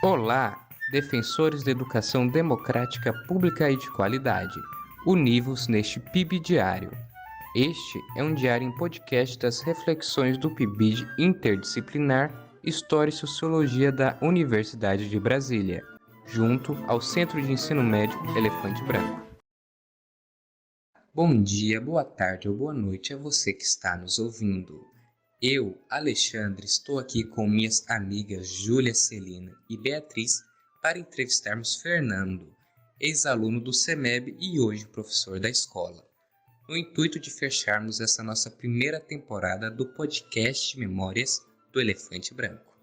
Olá, defensores da educação democrática pública e de qualidade. Univos neste PIB Diário. Este é um diário em podcast das reflexões do PIBID interdisciplinar História e Sociologia da Universidade de Brasília, junto ao Centro de Ensino Médio Elefante Branco. Bom dia, boa tarde ou boa noite a você que está nos ouvindo. Eu, Alexandre, estou aqui com minhas amigas Júlia Celina e Beatriz para entrevistarmos Fernando, ex-aluno do CEMEB e hoje professor da escola, no intuito de fecharmos essa nossa primeira temporada do podcast Memórias do Elefante Branco.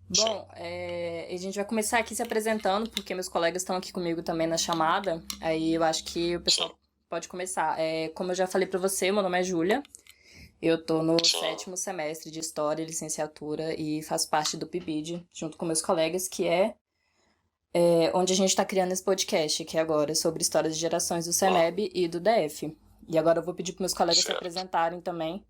Bom, a gente vai começar aqui se apresentando, porque meus colegas estão aqui comigo também na chamada, aí eu acho que o pessoal pode começar. Como eu já falei para você, meu nome é Júlia, eu tô no 7º semestre de História e Licenciatura e faço parte do PIBID, junto com meus colegas, que é onde a gente está criando esse podcast, que é agora sobre histórias de gerações do CEMEB e do DF. E agora eu vou pedir para meus colegas se apresentarem também.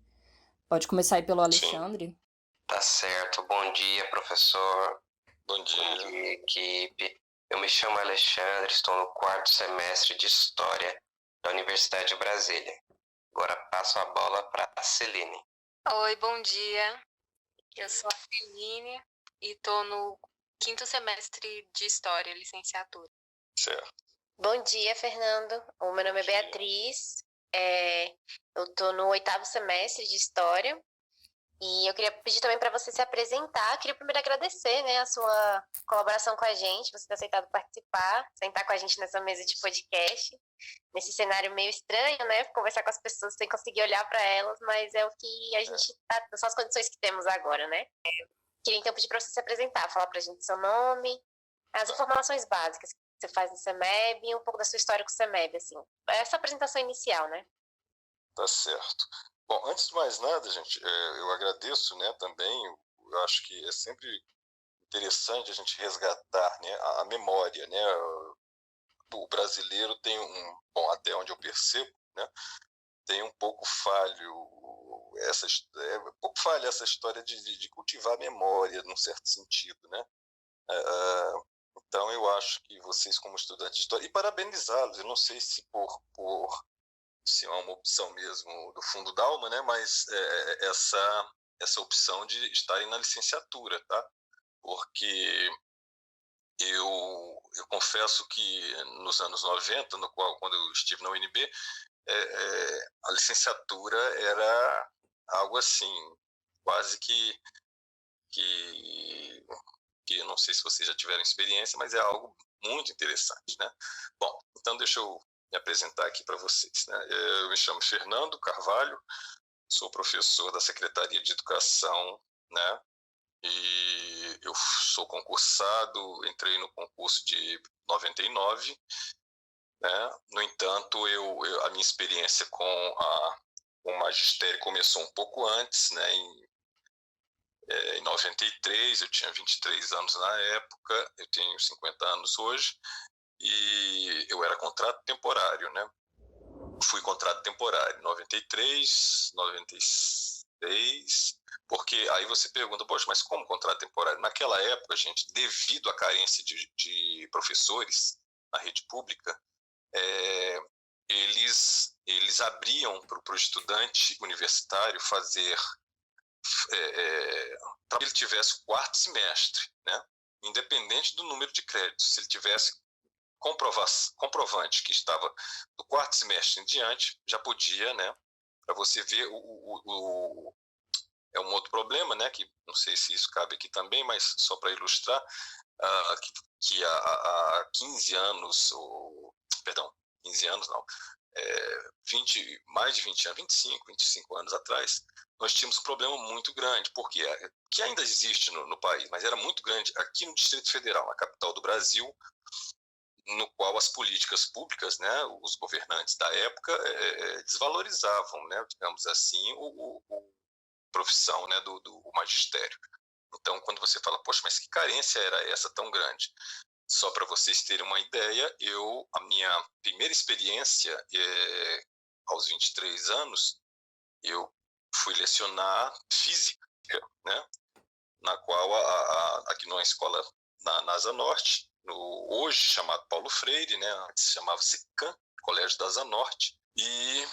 Pode começar aí pelo Alexandre. Tá certo. Bom dia, professor. Bom dia, equipe. Eu me chamo Alexandre, estou no 4º semestre de História da Universidade de Brasília. Agora passo a bola para a Celine. Oi, bom dia. Eu sou a Celine e estou no 5º semestre de História, licenciatura. certo. Bom dia, Fernando. O meu nome é Beatriz. Eu estou no 8º semestre de História. E eu queria pedir também para você se apresentar. Queria primeiro agradecer, né, a sua colaboração com a gente, você ter aceitado participar, sentar com a gente nessa mesa de podcast, nesse cenário meio estranho, né, conversar com as pessoas sem conseguir olhar para elas, mas é o que a gente tá, são as condições que temos agora, né. Queria então pedir para você se apresentar, falar para a gente seu nome, as informações básicas que você faz no CEMEB e um pouco da sua história com o CEMEB, assim. Essa apresentação inicial, né. Tá certo. Bom, antes de mais nada, gente, eu agradeço, né, também, eu acho que é sempre interessante a gente resgatar, né, a memória, né, o brasileiro tem bom, até onde eu percebo, né, tem um pouco falho essa história de cultivar a memória, num certo sentido, né. Então eu acho que vocês, como estudantes de história, e parabenizá-los, eu não sei se se é uma opção mesmo do fundo da alma, né? Mas essa opção de estarem na licenciatura, tá? Porque eu confesso que nos anos 90, quando eu estive na UNB, a licenciatura era algo assim, quase que não sei se vocês já tiveram experiência, mas é algo muito interessante, né? Bom, então deixa eu me apresentar aqui para vocês, né? Eu me chamo Fernando Carvalho, sou professor da Secretaria de Educação, né? E eu sou concursado, entrei no concurso de 99, né? No entanto, a minha experiência com o magistério começou um pouco antes, né? Em 93, eu tinha 23 anos na época, eu tenho 50 anos hoje, e eu era contrato temporário, né? Fui contrato temporário, 93, 96, porque aí você pergunta, poxa, mas como contrato temporário? Naquela época, gente, devido à carência de professores na rede pública, eles abriam para o estudante universitário fazer para que ele tivesse o 4º semestre, né? Independente do número de créditos. Se ele tivesse comprovante que estava do 4º semestre em diante, já podia, né? Para você ver é um outro problema, né? Que não sei se isso cabe aqui também, mas só para ilustrar, que há 15 anos, perdão, 15 anos não, mais de 20 anos, 25 anos atrás, nós tínhamos um problema muito grande, porque que ainda existe no país, mas era muito grande aqui no Distrito Federal, na capital do Brasil, no qual as políticas públicas, né, os governantes da época desvalorizavam, né, digamos assim, a profissão, né, do magistério. Então, quando você fala, poxa, mas que carência era essa tão grande? Só para vocês terem uma ideia, a minha primeira experiência, aos 23 anos, eu fui lecionar física, né? Na qual uma escola na Asa Norte, hoje chamado Paulo Freire, né? Antes chamava-se CAM, Colégio da Asa Norte. E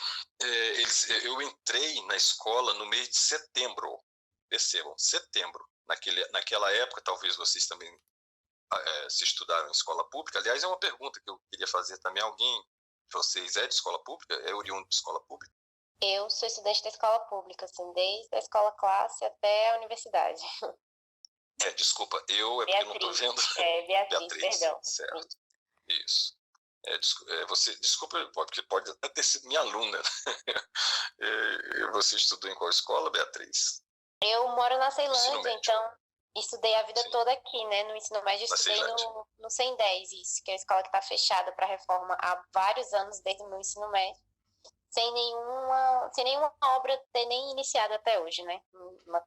eu entrei na escola no mês de setembro. Percebam, setembro. Naquela época, talvez vocês também se estudaram em escola pública. Aliás, é uma pergunta que eu queria fazer também. Alguém de vocês é de escola pública? É oriundo de escola pública? Eu sou estudante da escola pública, assim, desde a escola classe até a universidade. Desculpa, porque eu não estou vendo. Beatriz, perdão. Certo, isso. Você, desculpa, porque pode até ter sido minha aluna. Você estudou em qual escola, Beatriz? Eu moro na Ceilândia, então estudei a vida toda aqui, né? No ensino médio, estudei no 110, isso, que é a escola que está fechada para reforma há vários anos, desde o meu ensino médio, sem nenhuma obra ter nem iniciado até hoje, né?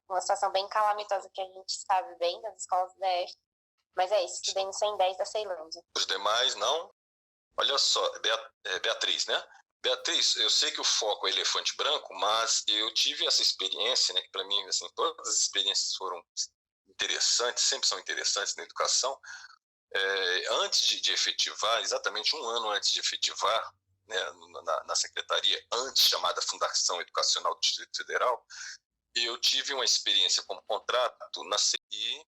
Uma situação bem calamitosa que a gente sabe bem das escolas do DF. Mas é isso, estudei no 110 da Ceilândia. Os demais, não? Olha só, Beatriz, né? Beatriz, eu sei que o foco é elefante branco, mas eu tive essa experiência, né? Que para mim, assim, todas as experiências foram interessantes, sempre são interessantes na educação. Antes de efetivar, exatamente um ano antes de efetivar, né, na secretaria, antes chamada Fundação Educacional do Distrito Federal, eu tive uma experiência como contrato na CI,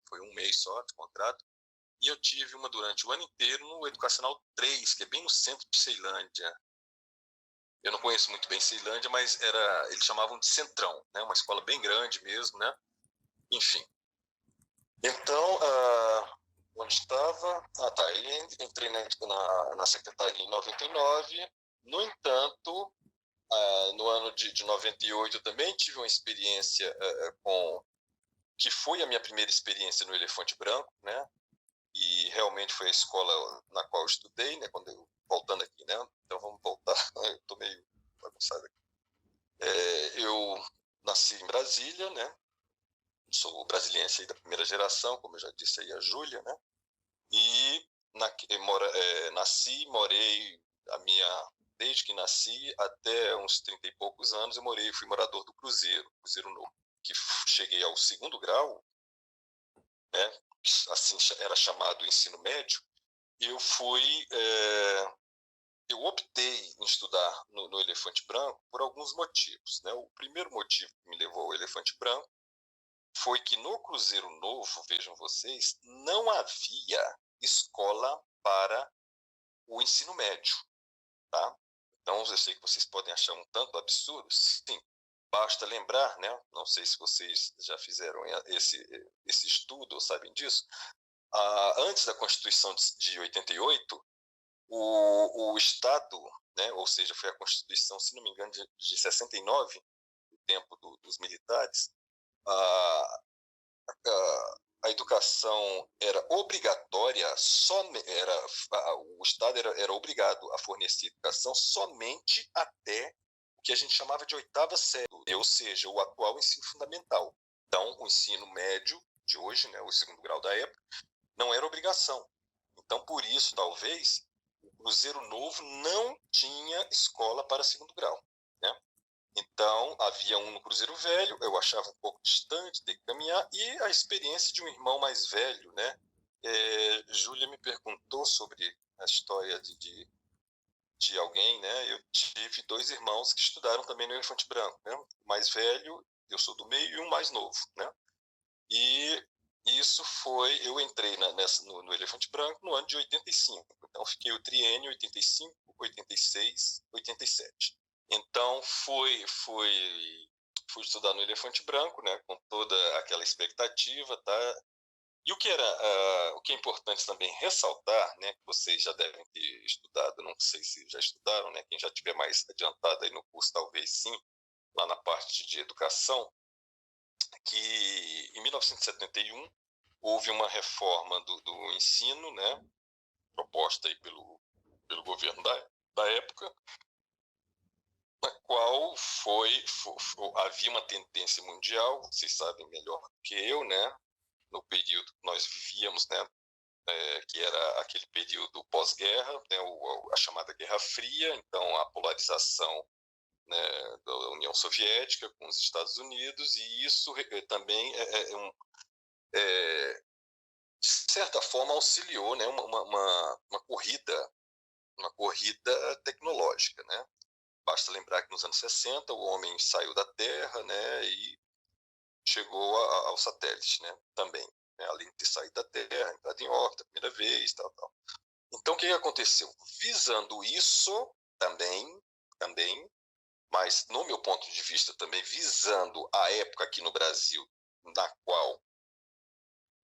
foi um mês só de contrato, e eu tive uma durante o ano inteiro no Educacional 3, que é bem no centro de Ceilândia. Eu não conheço muito bem Ceilândia, mas eles chamavam de Centrão, né, uma escola bem grande mesmo, né? Enfim. Então, onde estava? Entrei na secretaria em 99. No entanto, no ano de 98 eu também tive uma experiência que foi a minha primeira experiência no Elefante Branco, né? E realmente foi a escola na qual eu estudei, né? Voltando aqui, né? Então vamos voltar. Eu estou meio bagunçado aqui. Eu nasci em Brasília, né? Sou brasiliense aí da primeira geração, como eu já disse aí a Júlia, né? E morei desde que nasci até uns 30 e poucos anos, fui morador do Cruzeiro Novo, que cheguei ao 2º grau, né? Assim era chamado o ensino médio, e eu optei em estudar no Elefante Branco por alguns motivos, né? O primeiro motivo que me levou ao Elefante Branco foi que no Cruzeiro Novo, vejam vocês, não havia escola para o ensino médio, tá? Então, eu sei que vocês podem achar um tanto absurdo. Sim, basta lembrar, né? Não sei se vocês já fizeram esse estudo ou sabem disso. Antes da Constituição de 88, o Estado, né? Ou seja, foi a Constituição, se não me engano, de 69, no tempo dos militares, a educação era obrigatória, o Estado era obrigado a fornecer educação somente até o que a gente chamava de 8ª série, ou seja, o atual ensino fundamental. Então, o ensino médio de hoje, né, o 2º grau da época, não era obrigação. Então, por isso, talvez, o Cruzeiro Novo não tinha escola para 2º grau, né? Então, havia um no Cruzeiro Velho, eu achava um pouco distante, ter que caminhar, e a experiência de um irmão mais velho, né? Júlia me perguntou sobre a história de alguém, né? Eu tive 2 irmãos que estudaram também no Elefante Branco, né? O mais velho, eu sou do meio, e um mais novo, né? E isso eu entrei no Elefante Branco no ano de 85, então fiquei o triênio 85, 86, 87. Então, fui estudar no Elefante Branco, né, com toda aquela expectativa, tá? E o que é importante também ressaltar, né, que vocês já devem ter estudado, não sei se já estudaram, né, quem já tiver mais adiantado aí no curso, talvez sim, lá na parte de educação, que em 1971 houve uma reforma do ensino, né, proposta aí pelo governo da época, na qual havia uma tendência mundial, vocês sabem melhor que eu, né, no período que nós vivíamos, né, que era aquele período pós-guerra, né, a chamada Guerra Fria, então a polarização, né, da União Soviética com os Estados Unidos, e isso também certa forma, auxiliou, né, uma corrida tecnológica, né? Basta lembrar que nos anos 60 o homem saiu da Terra, né, e chegou ao satélite, né, também, né, além de ter saído da Terra, entrado em órbita a primeira vez, tal. Então, o que aconteceu? Visando isso também, mas no meu ponto de vista também visando a época aqui no Brasil, na qual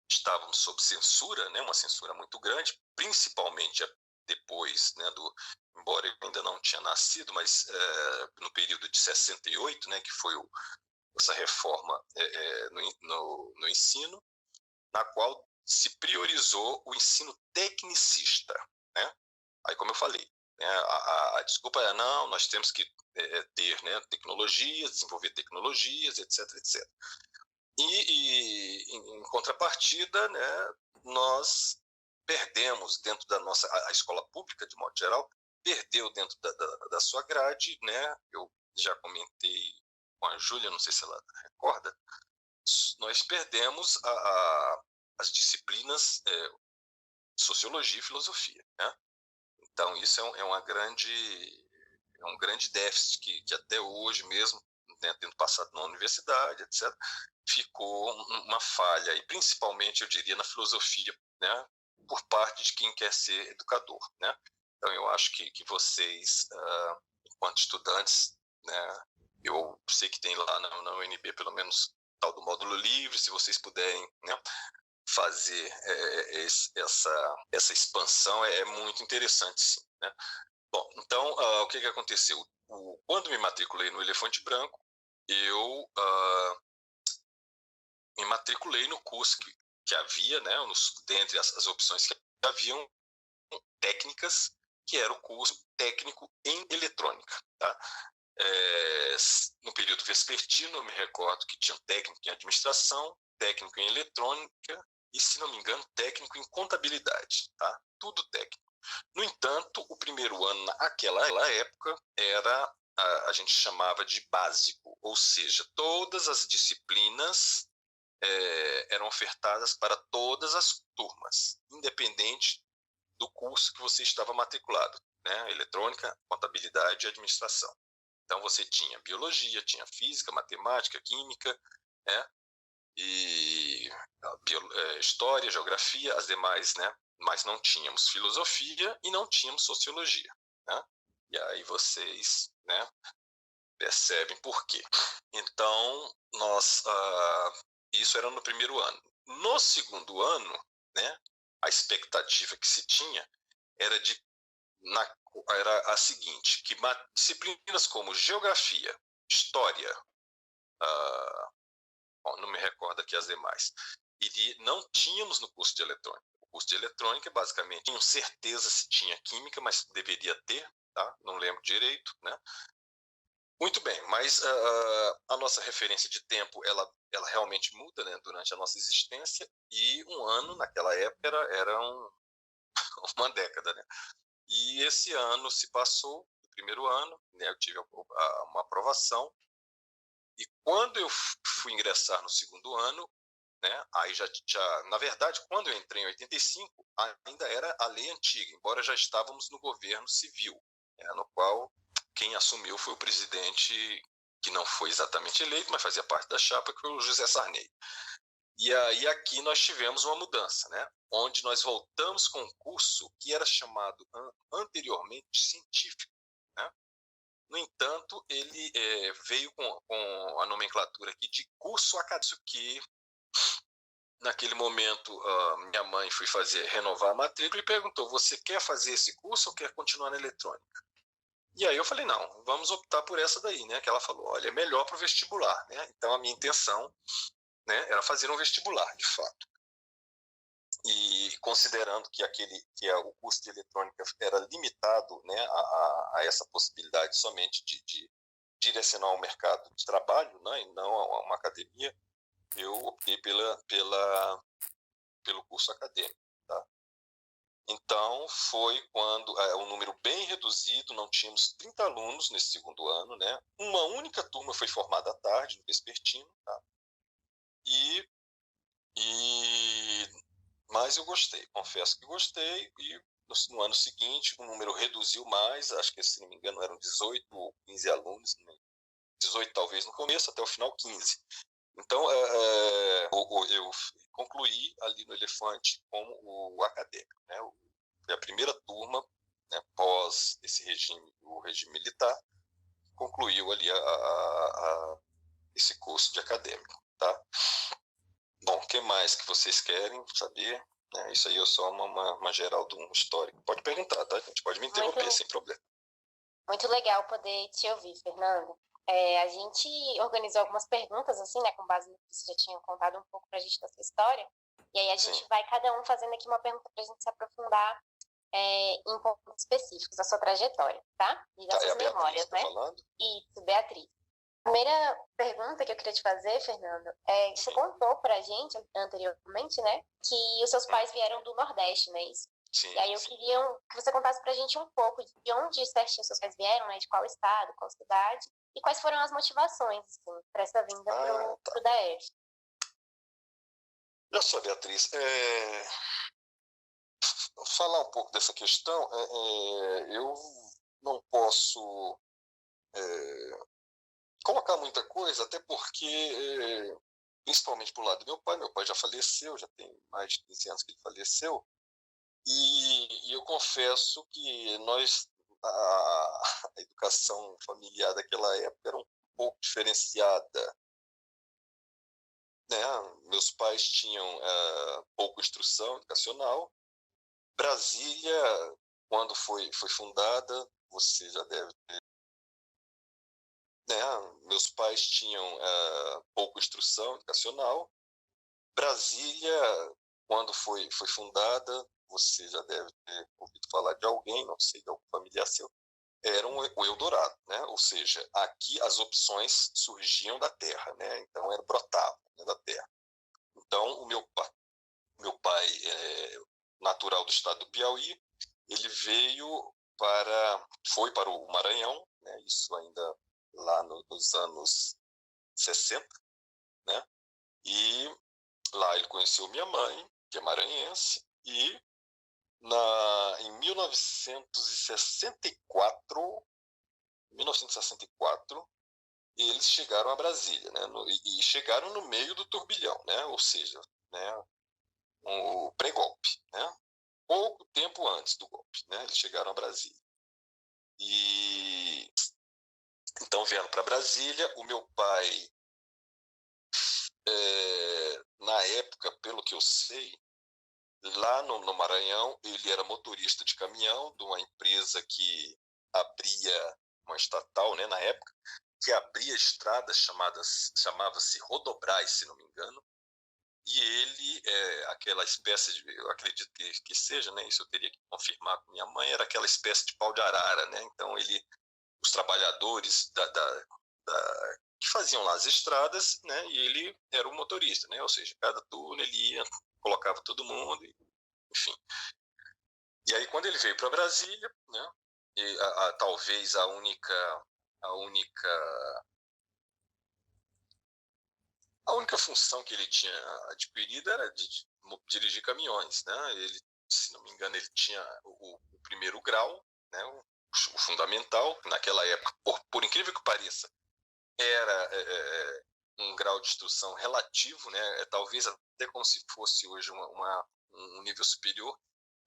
estávamos sob censura, né, uma censura muito grande, principalmente depois, né, embora eu ainda não tinha nascido, mas no período de 68, né, que foi essa reforma no ensino, na qual se priorizou o ensino tecnicista, né? Aí, como eu falei, né, a desculpa é não, nós temos que ter, né, tecnologias, desenvolver tecnologias, etc, etc. E em contrapartida, né, nós perdemos dentro da nossa a escola pública de modo geral perdeu dentro da sua grade, né? Eu já comentei com a Júlia, não sei se ela recorda, nós perdemos as disciplinas sociologia e filosofia, né? Então isso é um grande déficit que até hoje mesmo, né, tendo passado na universidade, etc, ficou uma falha, e principalmente eu diria na filosofia, né, por parte de quem quer ser educador, né? Então eu acho que vocês, enquanto estudantes, né, eu sei que tem lá na UNB pelo menos tal do módulo livre, se vocês puderem, né, fazer essa expansão é muito interessante, sim, né? Bom, então o que aconteceu? Quando me matriculei no Elefante Branco, eu me matriculei no curso que havia, né, dentre as opções que haviam técnicas, que era o curso técnico em eletrônica, tá? No período vespertino, eu me recordo que tinha técnico em administração, técnico em eletrônica e, se não me engano, técnico em contabilidade, tá? Tudo técnico. No entanto, o primeiro ano, naquela época, a gente chamava de básico, ou seja, todas as disciplinas eram ofertadas para todas as turmas, independente do curso que você estava matriculado, né? Eletrônica, contabilidade e administração. Então você tinha biologia, tinha física, matemática, química, né? E história, geografia, as demais, né? Mas não tínhamos filosofia e não tínhamos sociologia, né? E aí vocês, né, percebem por quê. Então, isso era no primeiro ano. No segundo ano, né, a expectativa que se tinha era a seguinte, que disciplinas como geografia, história, não me recordo aqui as demais, e não tínhamos no curso de eletrônica. O curso de eletrônica, basicamente, tinha certeza se tinha química, mas deveria ter, tá? Não lembro direito, né? Muito bem, mas a nossa referência de tempo, ela realmente muda, né, durante a nossa existência, e um ano, naquela época, era uma década, né? E esse ano se passou, o primeiro ano, né, eu tive uma aprovação, e quando eu fui ingressar no segundo ano, né, aí já, na verdade, quando eu entrei em 85, ainda era a lei antiga, embora já estávamos no governo civil, né, no qual quem assumiu foi o presidente, que não foi exatamente eleito, mas fazia parte da chapa, que foi o José Sarney. E aí aqui nós tivemos uma mudança, né, onde nós voltamos com um curso que era chamado anteriormente científico, né? No entanto, ele veio com a nomenclatura aqui de curso acadêmico, que naquele momento minha mãe foi renovar a matrícula e perguntou: você quer fazer esse curso ou quer continuar na eletrônica? E aí eu falei: não, vamos optar por essa daí, né? Que ela falou: olha, é melhor para o vestibular, né? Então a minha intenção, né, era fazer um vestibular, de fato. E considerando que o curso de eletrônica era limitado, né, a essa possibilidade somente de direcionar ao mercado de trabalho, né, e não a uma academia, eu optei pelo curso acadêmico, tá? Então foi quando um número bem reduzido, não tínhamos 30 alunos nesse segundo ano, né? Uma única turma foi formada à tarde, no vespertino, tá? Mas eu gostei, confesso que gostei, e no ano seguinte o número reduziu mais, acho que, se não me engano, eram 18 ou 15 alunos, 18 talvez no começo, até o final 15. Então, eu concluí ali no Elefante como o acadêmico, né? Foi a primeira turma, né, pós o regime militar, concluiu ali esse curso de acadêmico, tá? Bom, o que mais que vocês querem saber? Isso aí é só uma geral de um histórico. Pode perguntar, tá? A gente pode me interromper sem problema. Muito legal poder te ouvir, Fernando. A gente organizou algumas perguntas, assim, né, com base no que você já tinha contado um pouco pra gente da sua história. E aí a gente vai cada um fazendo aqui uma pergunta pra gente se aprofundar em pontos específicos da sua trajetória, tá? E das suas memórias, né? Falando? Isso, Beatriz. A primeira pergunta que eu queria te fazer, Fernando, você contou pra gente anteriormente, né, que os seus pais vieram do Nordeste, não é isso? Sim. E aí eu queria que você contasse pra gente um pouco de onde certinho seus pais vieram, né, de qual estado, qual cidade, e quais foram as motivações, assim, para essa vinda pro DF. Olha só, Beatriz, falar um pouco dessa questão, eu não posso colocar muita coisa, até porque, principalmente pro lado do meu pai já faleceu, já tem mais de 15 anos que ele faleceu, e eu confesso que a educação familiar daquela época era um pouco diferenciada, né? Meus pais tinham pouca instrução educacional. Brasília, quando foi fundada, você já deve ter, né? Meus pais tinham pouca instrução educacional. Brasília, quando foi fundada, você já deve ter ouvido falar de alguém, não sei, de algum familiar seu, era o Eldorado, né? Ou seja, aqui as opções surgiam da terra, né? Então brotavam, né, da terra. Então o meu pai natural do estado do Piauí, ele foi para o Maranhão, né? Isso ainda lá nos anos 60, né? E lá ele conheceu minha mãe, que é maranhense, e em 1964, eles chegaram a Brasília, né? E chegaram no meio do turbilhão, né? Ou seja, né, o pré-golpe, né? Pouco tempo antes do golpe, né? Eles chegaram a Brasília. E então vieram para Brasília. O meu pai, na época, pelo que eu sei, lá no Maranhão, ele era motorista de caminhão de uma empresa que abria, uma estatal, né, na época, que abria estradas, chamava-se Rodobras, se não me engano, e ele, aquela espécie de, eu acredito que seja, né, isso eu teria que confirmar com minha mãe, era aquela espécie de pau de arara, né, então os trabalhadores que faziam lá as estradas, né, e ele era o motorista, né, ou seja, cada turno ele ia, colocava todo mundo, enfim. E aí quando ele veio para Brasília, né, talvez a única função que ele tinha adquirido era de dirigir caminhões, né? Ele, se não me engano, ele tinha o primeiro grau, né, o fundamental, naquela época, por incrível que pareça, era um grau de instrução relativo, né? Talvez até como se fosse hoje um nível superior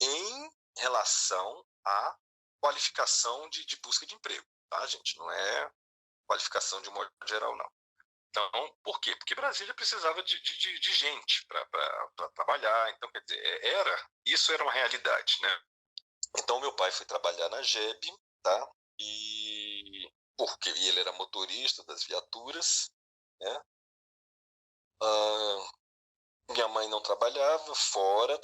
em relação à qualificação de busca de emprego, tá, gente? Não é qualificação de modo geral, não. Então, por quê? Porque Brasília precisava de gente para trabalhar. Então, quer dizer, isso era uma realidade, né? Então, meu pai foi trabalhar na GEB, tá? E ele era motorista das viaturas, né? Minha mãe não trabalhava fora,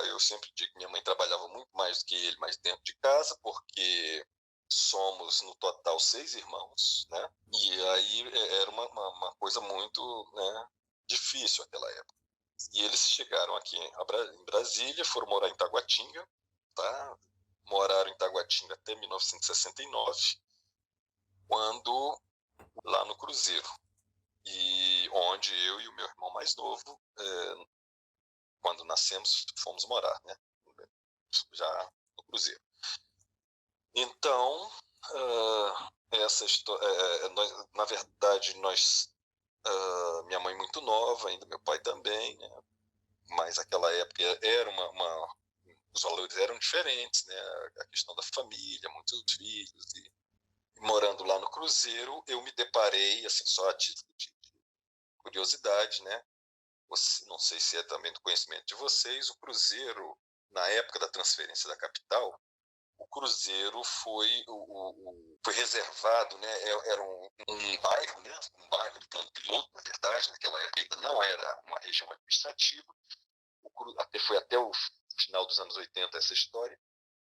eu sempre digo que minha mãe trabalhava muito mais do que ele, mas dentro de casa, porque somos no total 6 irmãos, né? E aí era uma coisa muito, né, difícil naquela época. E eles chegaram aqui em Brasília, foram morar em Taguatinga, tá? Moraram em Taguatinga até 1969, quando lá no Cruzeiro, e onde eu e o meu irmão mais novo quando nascemos, fomos morar, né? Já no Cruzeiro. Então, essa história, na verdade, minha mãe muito nova, ainda meu pai também, né? Mas aquela época era os valores eram diferentes, né? A questão da família, muitos filhos, e morando lá no Cruzeiro, eu me deparei, assim, só a título de curiosidade, né? Não sei se é também do conhecimento de vocês, o Cruzeiro, na época da transferência da capital, o Cruzeiro foi reservado, né? Era um bairro, né? Um bairro do plano piloto, na verdade, naquela época ainda não era uma região administrativa. Foi até o final dos anos 80 essa história.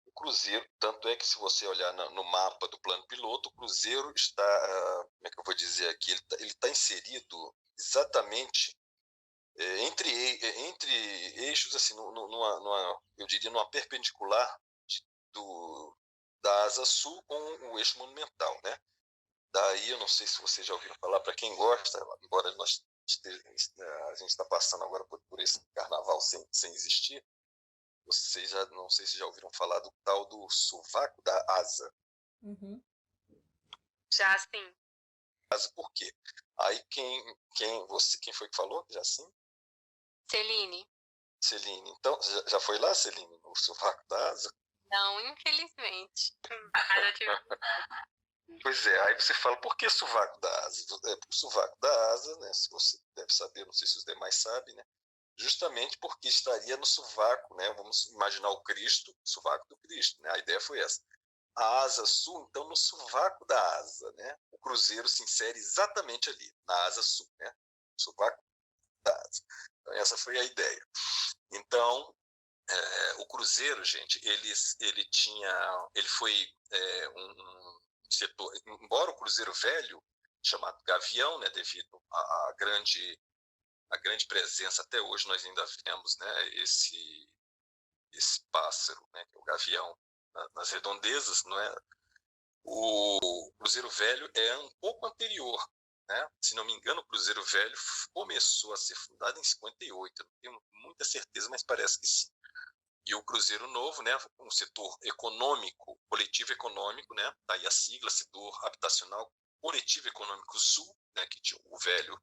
O Cruzeiro, tanto é que se você olhar no mapa do plano piloto, o Cruzeiro está, como é que eu vou dizer aqui, ele está inserido exatamente entre eixos, assim, eu diria numa perpendicular da asa sul com o eixo monumental, né? Daí eu não sei se vocês já ouviram falar, para quem gosta, embora a gente está passando agora por esse carnaval sem existir, vocês não sei se já ouviram falar do tal do sovaco da asa. Uhum. Já sim. Asa por quê? Aí quem foi que falou? Já sim? Celine. Celine. Então, já foi lá, Celine, no sovaco da asa? Não, infelizmente. Mas eu tive... Pois é, aí você fala, por que sovaco da asa? O sovaco da asa, né, se você deve saber, não sei se os demais sabem, né, justamente porque estaria no sovaco, né, vamos imaginar o Cristo, sovaco do Cristo, né, a ideia foi essa. A asa sul, então, no sovaco da asa, né, o Cruzeiro se insere exatamente ali, na asa sul, né, sovaco da asa. Então, essa foi a ideia. Então, o Cruzeiro, gente, ele foi um setor, embora o Cruzeiro Velho, chamado Gavião, né, devido à grande presença, até hoje nós ainda vemos, né, esse pássaro, né, que é o gavião, nas redondezas, não é? O Cruzeiro Velho é um pouco anterior, né? Se não me engano, o Cruzeiro Velho começou a ser fundado em 58, não tenho muita certeza, mas parece que sim. E o Cruzeiro Novo, né, um setor econômico, coletivo econômico, né, daí a sigla, setor habitacional coletivo econômico sul, né, que tinha o Velho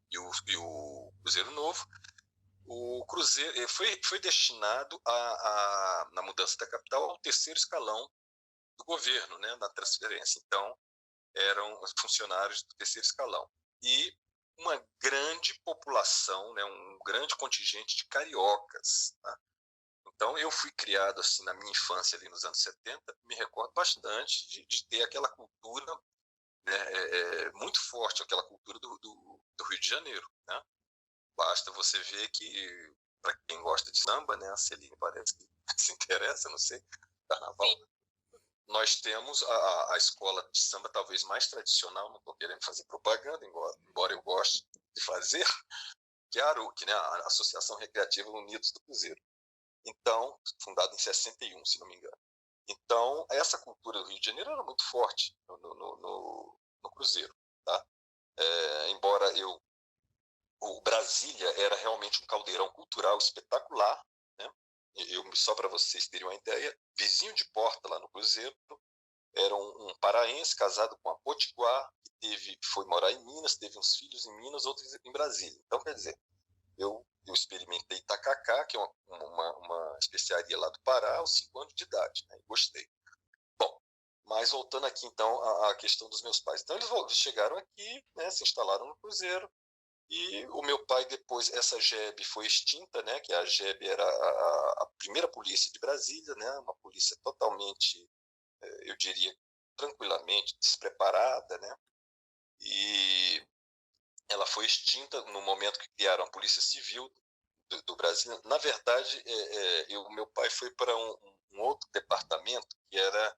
e o Cruzeiro Novo. O Cruzeiro foi destinado na mudança da capital ao terceiro escalão do governo, né, na transferência. Então, eram os funcionários do terceiro escalão. E uma grande população, né, um grande contingente de cariocas, tá? Então, eu fui criado assim na minha infância, ali nos anos 70, me recordo bastante de ter aquela cultura, né, muito forte, aquela cultura do Rio de Janeiro, né? Basta você ver que, para quem gosta de samba, né, a Celine parece que se interessa, não sei, carnaval. Sim. Nós temos a escola de samba talvez mais tradicional, não estou querendo fazer propaganda, embora eu goste de fazer, que é a ARUC, né, a Associação Recreativa Unidos do Cruzeiro. Então, fundado em 61, se não me engano. Então, essa cultura do Rio de Janeiro era muito forte no Cruzeiro, tá? Embora o Brasília era realmente um caldeirão cultural espetacular, né? Só para vocês terem uma ideia, vizinho de porta lá no Cruzeiro era um paraense casado com uma potiguar, que foi morar em Minas, teve uns filhos em Minas, outros em Brasília. Então, quer dizer, eu experimentei tacacá, que é uma especiaria lá do Pará, aos 5 anos de idade, né? E gostei. Bom, mas voltando aqui então à questão dos meus pais. Então eles chegaram aqui, né, se instalaram no Cruzeiro, e o meu pai depois, essa GEB foi extinta, né, que a GEB era a primeira polícia de Brasília, né, uma polícia totalmente, eu diria, tranquilamente despreparada, né, e ela foi extinta no momento que criaram a Polícia Civil do Brasil. Na verdade, o meu pai foi para um outro departamento que era,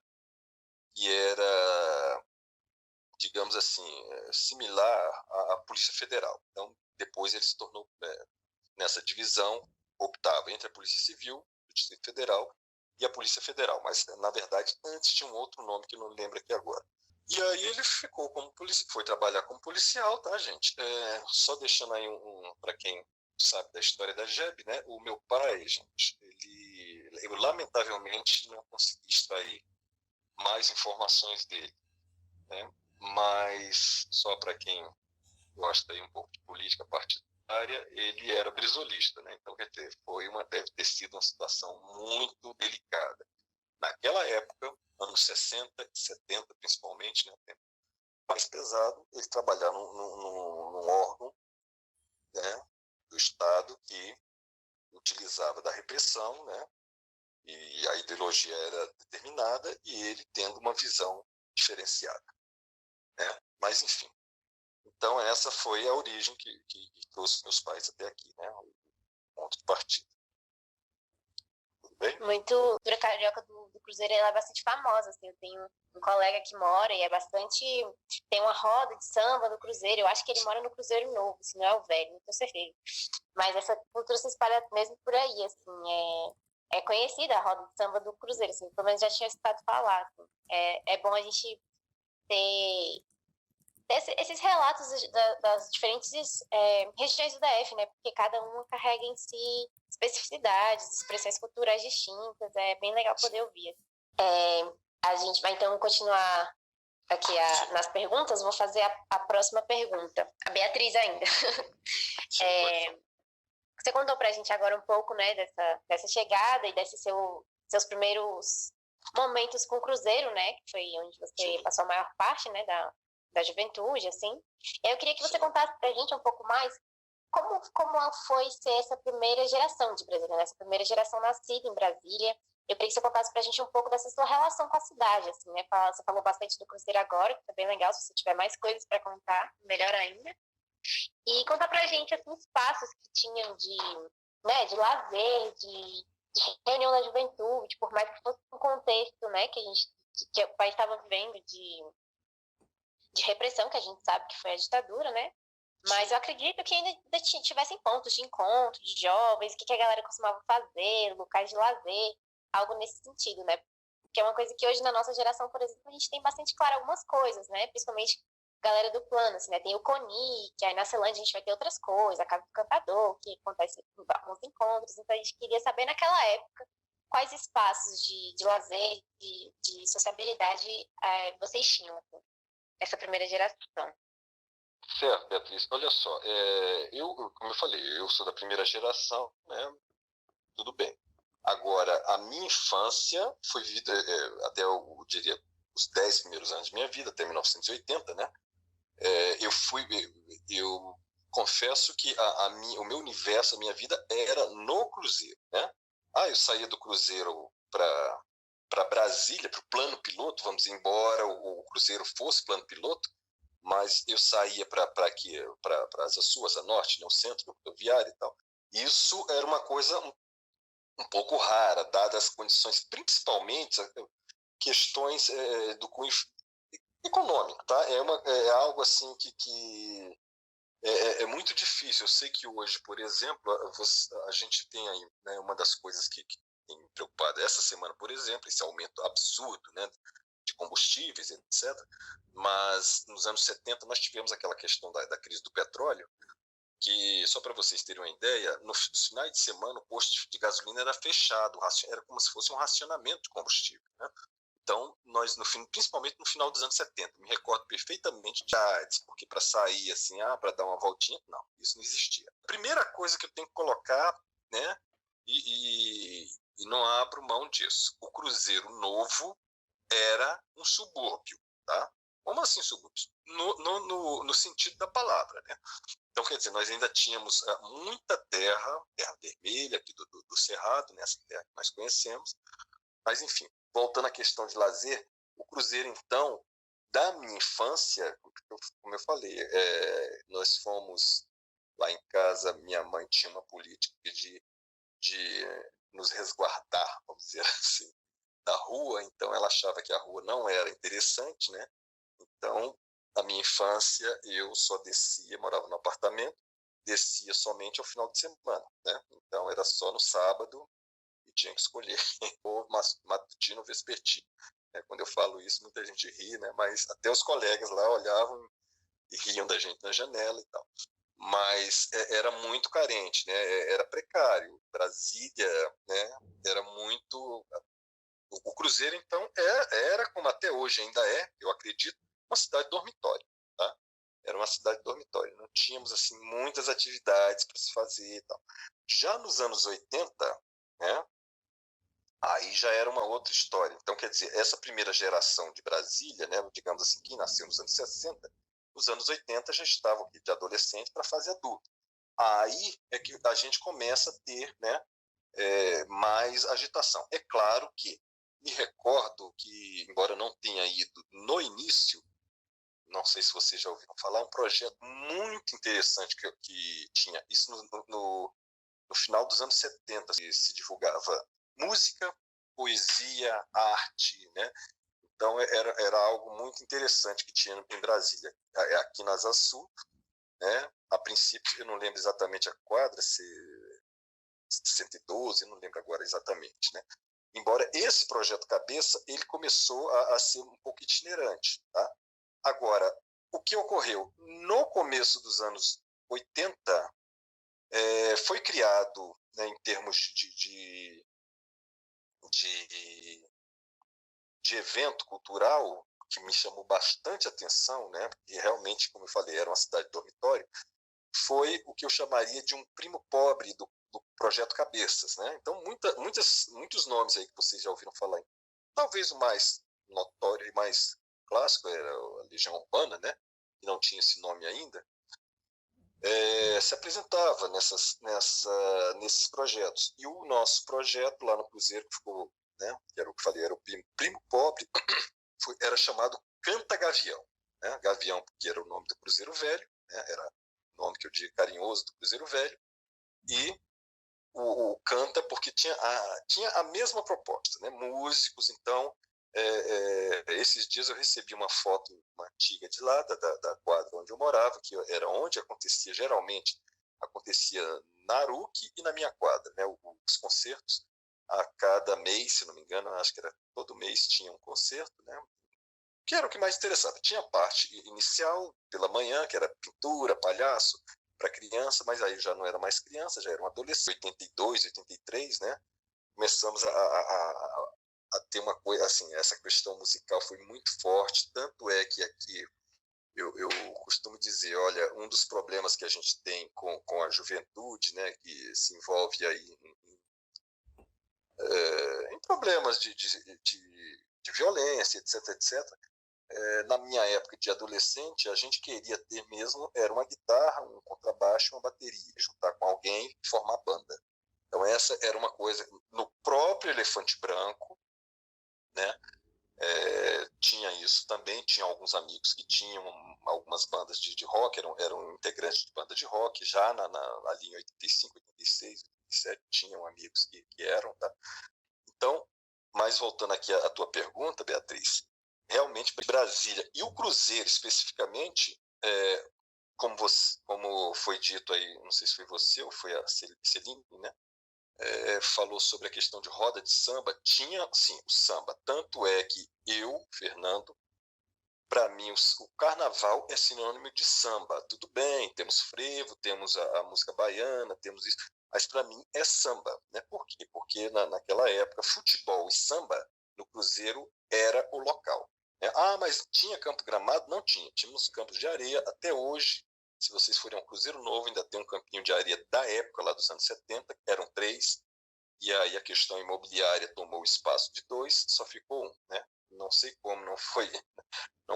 digamos assim, similar à Polícia Federal. Então, depois ele se tornou, nessa divisão, optava entre a Polícia Civil do Distrito Federal e a Polícia Federal. Mas, na verdade, antes tinha um outro nome que eu não lembro aqui agora. E aí ele ficou como policial, foi trabalhar como policial, tá, gente? Só deixando aí para quem sabe da história da JEB, né? O meu pai, gente, eu lamentavelmente não consegui extrair mais informações dele, né? Mas só para quem gosta aí um pouco de política partidária, ele era brisolista, né? Então, quer dizer, deve ter sido uma situação muito delicada. Naquela época, anos 60 e 70 principalmente, né? Tempo mais pesado, ele trabalhava num órgão, né, do Estado que utilizava da repressão, né? E a ideologia era determinada e ele tendo uma visão diferenciada, né? Mas, enfim. Então, essa foi a origem que trouxe meus pais até aqui, né? O ponto de partida. Tudo bem? Muito. A cultura carioca do Cruzeiro, ela é bastante famosa, assim. Eu tenho um colega que mora e é bastante. Tem uma roda de samba no Cruzeiro. Eu acho que ele mora no Cruzeiro Novo, se não é o velho, não tenho certeza. Mas essa cultura se espalha mesmo por aí, assim. É conhecida a roda de samba do Cruzeiro, assim. Pelo menos já tinha escutado falar. Assim. É bom a gente ter esses relatos das diferentes regiões do DF, né? Porque cada uma carrega em si especificidades, expressões culturais distintas. É bem legal poder ouvir. A gente vai então continuar aqui nas perguntas. Vou fazer a próxima pergunta. A Beatriz ainda. Você contou pra gente agora um pouco, né, dessa chegada e desses seus primeiros momentos com o Cruzeiro, né? Que foi onde você passou a maior parte, né, da juventude, assim. Eu queria que você contasse pra gente um pouco mais como foi ser essa primeira geração de Brasília, né? Essa primeira geração nascida em Brasília. Eu queria que você contasse pra gente um pouco dessa sua relação com a cidade, assim, né? Você falou bastante do Cruzeiro agora, que tá bem legal. Se você tiver mais coisas para contar, melhor ainda. E contar pra gente, assim, espaços que tinham de lazer, de reunião da juventude, por mais que fosse um contexto, né, que o país estava vivendo de repressão, que a gente sabe que foi a ditadura, né? Mas eu acredito que ainda tivessem pontos de encontro de jovens, o que a galera costumava fazer, locais de lazer, algo nesse sentido, né? Porque é uma coisa que hoje na nossa geração, por exemplo, a gente tem bastante claro algumas coisas, né? Principalmente a galera do plano, assim, né? Tem o CONI, que aí na Celândia a gente vai ter outras coisas, a Casa do Cantador, que acontece alguns encontros. Então a gente queria saber naquela época quais espaços de lazer, de sociabilidade vocês tinham, assim, essa primeira geração. Certo, Beatriz. Olha só, como eu falei, eu sou da primeira geração, né? Tudo bem. Agora, a minha infância foi vida, até eu diria, os 10 primeiros anos de minha vida, até 1980, né? Eu confesso que o meu universo, a minha vida era no Cruzeiro, né? Eu saía do Cruzeiro para Brasília, para o plano piloto, vamos dizer, embora o Cruzeiro fosse plano piloto, mas eu saía para as Açu, a Norte, né, o centro rodoviário e tal. Isso era uma coisa um pouco rara, dadas as condições, principalmente questões do cunho econômico, tá? É algo assim que é muito difícil. Eu sei que hoje, por exemplo, a gente tem aí, né, uma das coisas que tem me preocupado essa semana, por exemplo, esse aumento absurdo, né, de combustíveis, etc. Mas nos anos 70 nós tivemos aquela questão da crise do petróleo, que, só para vocês terem uma ideia, nos finais de semana o posto de gasolina era fechado, era como se fosse um racionamento de combustível, né? Então, nós, principalmente no final dos anos 70, me recordo perfeitamente de ads, porque para sair assim, para dar uma voltinha, não, isso não existia. A primeira coisa que eu tenho que colocar, né, e não abro mão disso, o Cruzeiro Novo era um subúrbio, tá? Como assim subúrbio? No sentido da palavra, né? Então, quer dizer, nós ainda tínhamos muita terra vermelha aqui do Cerrado, nessa terra que nós conhecemos, mas enfim, voltando à questão de lazer, o Cruzeiro, então, da minha infância, como eu falei, nós fomos lá em casa, minha mãe tinha uma política de nos resguardar, vamos dizer assim, da rua, então ela achava que a rua não era interessante, né? Então, na minha infância, eu só descia, morava no apartamento, descia somente ao final de semana, né? Então, era só no sábado e tinha que escolher ou matutino ou vespertino. Quando eu falo isso, muita gente ri, né? Mas até os colegas lá olhavam e riam da gente na janela e tal. mas era muito carente, né? Era precário. Brasília, né? Era muito. O Cruzeiro, então, era como até hoje ainda é, eu acredito, uma cidade dormitório, tá? Era uma cidade dormitório. Não tínhamos assim muitas atividades para se fazer e tal. Já nos anos 80, né? Aí já era uma outra história. Então, quer dizer, essa primeira geração de Brasília, né, digamos assim, que nasceu nos anos 60, nos anos 80 já estavam aqui de adolescente para fase adulta. Aí é que a gente começa a ter, né, mais agitação. É claro que me recordo que, embora eu não tenha ido no início, não sei se vocês já ouviram falar, um projeto muito interessante que tinha, isso no final dos anos 70, se divulgava música, poesia, arte, né? Então era algo muito interessante que tinha em Brasília. Aqui na Asa Sul, né? A princípio, eu não lembro exatamente a quadra, se 112, eu não lembro agora exatamente, né? Embora esse projeto Cabeça, ele começou a ser um pouco itinerante, tá? Agora, o que ocorreu? No começo dos anos 80, foi criado, né, em termos de evento cultural, que me chamou bastante atenção, né, porque realmente, como eu falei, era uma cidade dormitório, foi o que eu chamaria de um primo pobre do projeto Cabeças, né? Então, muitos nomes aí que vocês já ouviram falar. Talvez o mais notório e mais clássico era a Legião Urbana, né? Que não tinha esse nome ainda. Se apresentava nesses projetos. E o nosso projeto lá no Cruzeiro, que ficou, né, que era o que eu falei, era o primo pobre, era chamado Canta Gavião. Né? Gavião, porque era o nome do Cruzeiro Velho, né? Era o nome que eu digo carinhoso do Cruzeiro Velho, e o Canta porque tinha a mesma proposta, né? Músicos, então, esses dias eu recebi uma foto, uma antiga de lá, da quadra onde eu morava, que era onde acontecia, geralmente, acontecia na Aruc e na minha quadra, né? Os concertos, a cada mês, se não me engano, acho que era todo mês tinha um concerto, né? Que era o que mais interessava. Tinha a parte inicial, pela manhã, que era pintura, palhaço, para criança, mas aí já não era mais criança, já era um adolescente, 82, 83, né? Começamos a ter uma coisa, assim, essa questão musical foi muito forte, tanto é que aqui eu costumo dizer, olha, um dos problemas que a gente tem com a juventude, né, que se envolve aí em problemas de violência, etc, etc, na minha época de adolescente, a gente queria ter mesmo, era uma guitarra, um contrabaixo, uma bateria, juntar com alguém e formar banda. Então essa era uma coisa, no próprio Elefante Branco, né, tinha isso também, tinha alguns amigos que tinham algumas bandas de rock, eram integrantes de banda de rock, já ali em 85, 86, 87, tinham amigos que eram, tá? Então, mas voltando aqui à tua pergunta, Beatriz, realmente Brasília e o Cruzeiro especificamente, como foi dito aí, não sei se foi você ou foi a Celine, né? Falou sobre a questão de roda de samba, tinha sim o samba, tanto é que eu, Fernando, para mim o carnaval é sinônimo de samba. Tudo bem, temos frevo, temos a música baiana, temos isso, mas para mim é samba, né? Por quê? Porque naquela época futebol e samba no Cruzeiro era o local, né? Mas tinha campo gramado? Não tinha, tínhamos campos de areia até hoje. Se vocês forem ao Cruzeiro Novo, ainda tem um campinho de areia da época, lá dos anos 70, eram 3, e aí a questão imobiliária tomou o espaço de 2, só ficou 1, né? Não sei como não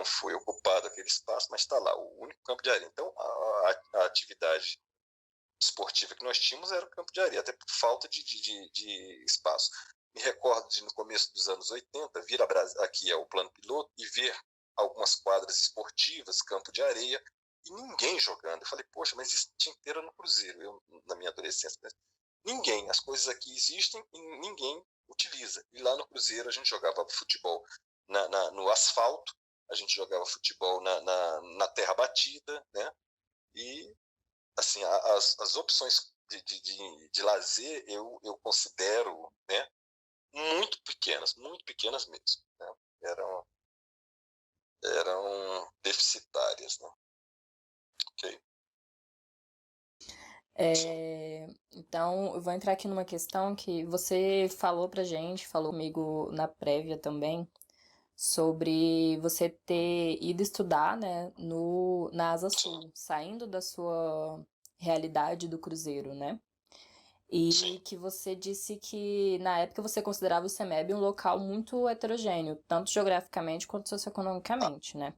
foi ocupado aquele espaço, mas está lá, o único campo de areia. Então, a atividade esportiva que nós tínhamos era o campo de areia, até por falta de espaço. Me recordo de, no começo dos anos 80, vir aqui ao plano piloto e ver algumas quadras esportivas, campo de areia, e ninguém jogando. Eu falei, poxa, mas isso tinha que ter no Cruzeiro. Eu, na minha adolescência, ninguém, as coisas aqui existem e ninguém utiliza. E lá no Cruzeiro a gente jogava futebol no asfalto, a gente jogava futebol na terra batida, né? E assim, as opções de lazer eu considero, né, muito pequenas mesmo, né? Eram deficitárias, né? Ok. Então, eu vou entrar aqui numa questão que você falou pra gente, falou comigo na prévia também, sobre você ter ido estudar, né, na Asa Sul, saindo da sua realidade do Cruzeiro, né? E que você disse que na época você considerava o CEMEB um local muito heterogêneo, tanto geograficamente quanto socioeconomicamente, né?